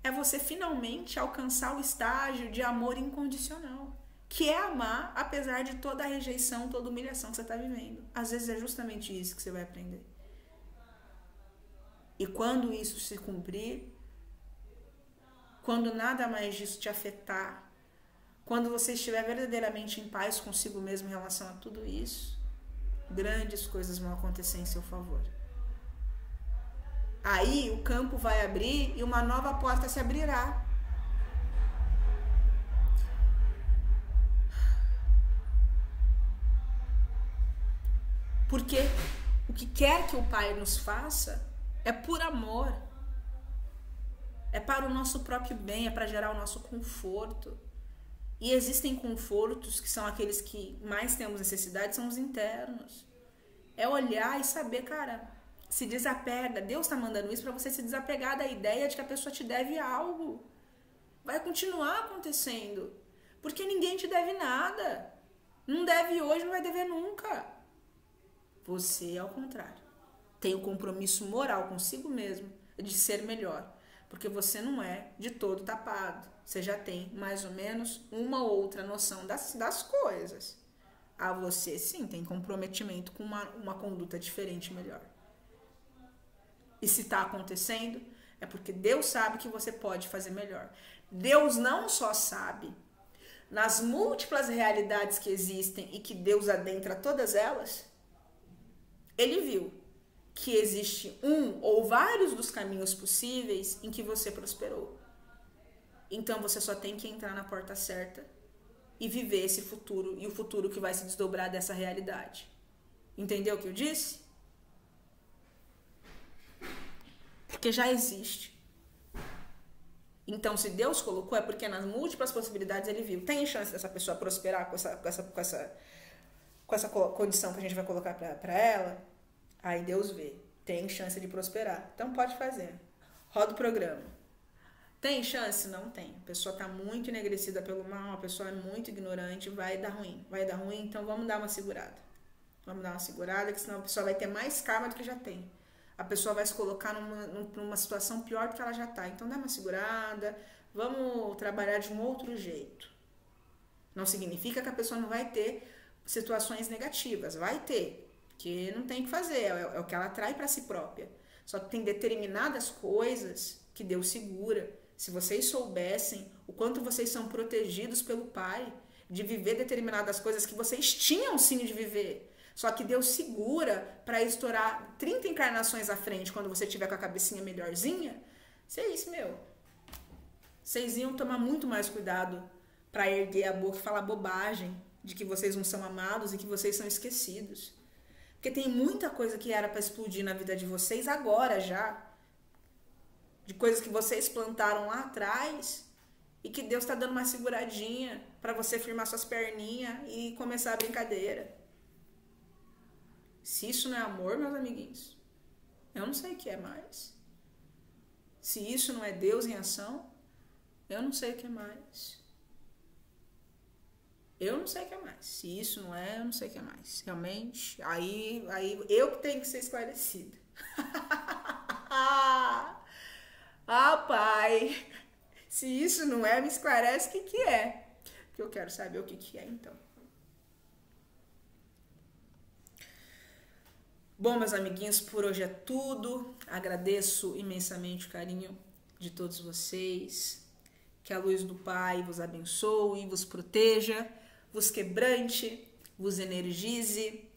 é você finalmente alcançar o estágio de amor incondicional, que é amar apesar de toda a rejeição, toda a humilhação que você está vivendo. Às vezes é justamente isso que você vai aprender. E quando isso se cumprir, quando nada mais disso te afetar, quando você estiver verdadeiramente em paz consigo mesmo em relação a tudo isso, grandes coisas vão acontecer em seu favor. Aí o campo vai abrir e uma nova porta se abrirá. Porque o que quer que o Pai nos faça é por amor. É para o nosso próprio bem, é para gerar o nosso conforto. E existem confortos que são aqueles que mais temos necessidade, são os internos. É olhar e saber, cara, se desapega. Deus está mandando isso para você se desapegar da ideia de que a pessoa te deve algo. Vai continuar acontecendo. Porque ninguém te deve nada. Não deve hoje, não vai dever nunca. Você, ao contrário, tem o compromisso moral consigo mesmo de ser melhor. Porque você não é de todo tapado. Você já tem mais ou menos uma outra noção das coisas. A você, sim, tem comprometimento com uma conduta diferente e melhor. E se está acontecendo, é porque Deus sabe que você pode fazer melhor. Deus não só sabe, nas múltiplas realidades que existem e que Deus adentra todas elas, Ele viu que existe um ou vários dos caminhos possíveis em que você prosperou. Então você só tem que entrar na porta certa e viver esse futuro e o futuro que vai se desdobrar dessa realidade. Entendeu o que eu disse? Porque já existe. Então, se Deus colocou, é porque nas múltiplas possibilidades Ele viu. Tem chance dessa pessoa prosperar com essa condição que a gente vai colocar para ela? Aí Deus vê. Tem chance de prosperar. Então pode fazer. Roda o programa. Tem chance? Não tem. A pessoa está muito enegrecida pelo mal, a pessoa é muito ignorante, vai dar ruim. Vai dar ruim, então vamos dar uma segurada. Vamos dar uma segurada, que senão a pessoa vai ter mais karma do que já tem. A pessoa vai se colocar numa situação pior do que ela já está. Então dá uma segurada, vamos trabalhar de um outro jeito. Não significa que a pessoa não vai ter situações negativas. Vai ter. Que não tem o que fazer, é o que ela atrai para si própria. Só que tem determinadas coisas que Deus segura. Se vocês soubessem o quanto vocês são protegidos pelo Pai, de viver determinadas coisas que vocês tinham sim de viver, só que Deus segura para estourar 30 encarnações à frente, quando você tiver com a cabecinha melhorzinha, vocês iam tomar muito mais cuidado para erguer a boca e falar bobagem de que vocês não são amados e que vocês são esquecidos. Porque tem muita coisa que era para explodir na vida de vocês agora já. De coisas que vocês plantaram lá atrás e que Deus está dando uma seguradinha para você firmar suas perninhas e começar a brincadeira. Se isso não é amor, meus amiguinhos, eu não sei o que é mais. Se isso não é Deus em ação, eu não sei o que é mais. Eu não sei o que é mais. Se isso não é, eu não sei o que é mais. Realmente, aí eu que tenho que ser esclarecida. Pai, se isso não é, me esclarece o que é. Porque eu quero saber o que é, então. Bom, meus amiguinhos, por hoje é tudo. Agradeço imensamente o carinho de todos vocês. Que a luz do Pai vos abençoe, vos proteja, vos quebrante, vos energize,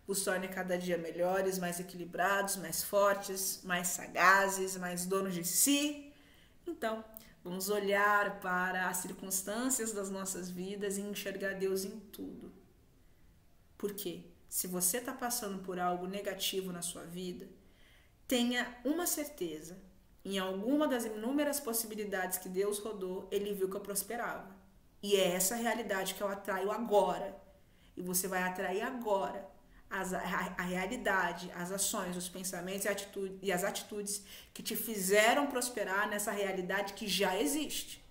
vos torne cada dia melhores, mais equilibrados, mais fortes, mais sagazes, mais donos de si. Então, vamos olhar para as circunstâncias das nossas vidas e enxergar Deus em tudo. Por quê? Se você está passando por algo negativo na sua vida, tenha uma certeza. Em alguma das inúmeras possibilidades que Deus rodou, Ele viu que eu prosperava. E é essa realidade que eu atraio agora. E você vai atrair agora a realidade, as ações, os pensamentos e as atitudes que te fizeram prosperar nessa realidade que já existe.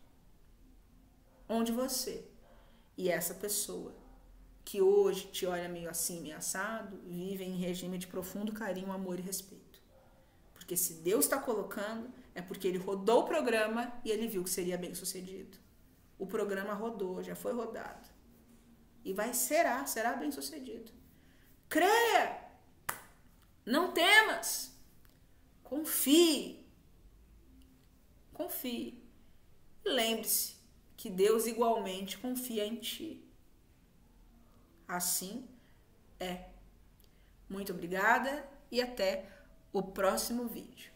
Onde você e essa pessoa que hoje te olha meio assim, meio assado, vivem em regime de profundo carinho, amor e respeito. Porque se Deus está colocando, é porque Ele rodou o programa e Ele viu que seria bem sucedido. O programa rodou, já foi rodado. E será bem sucedido. Creia! Não temas! Confie! Confie. E lembre-se que Deus igualmente confia em ti. Assim é. Muito obrigada e até o próximo vídeo.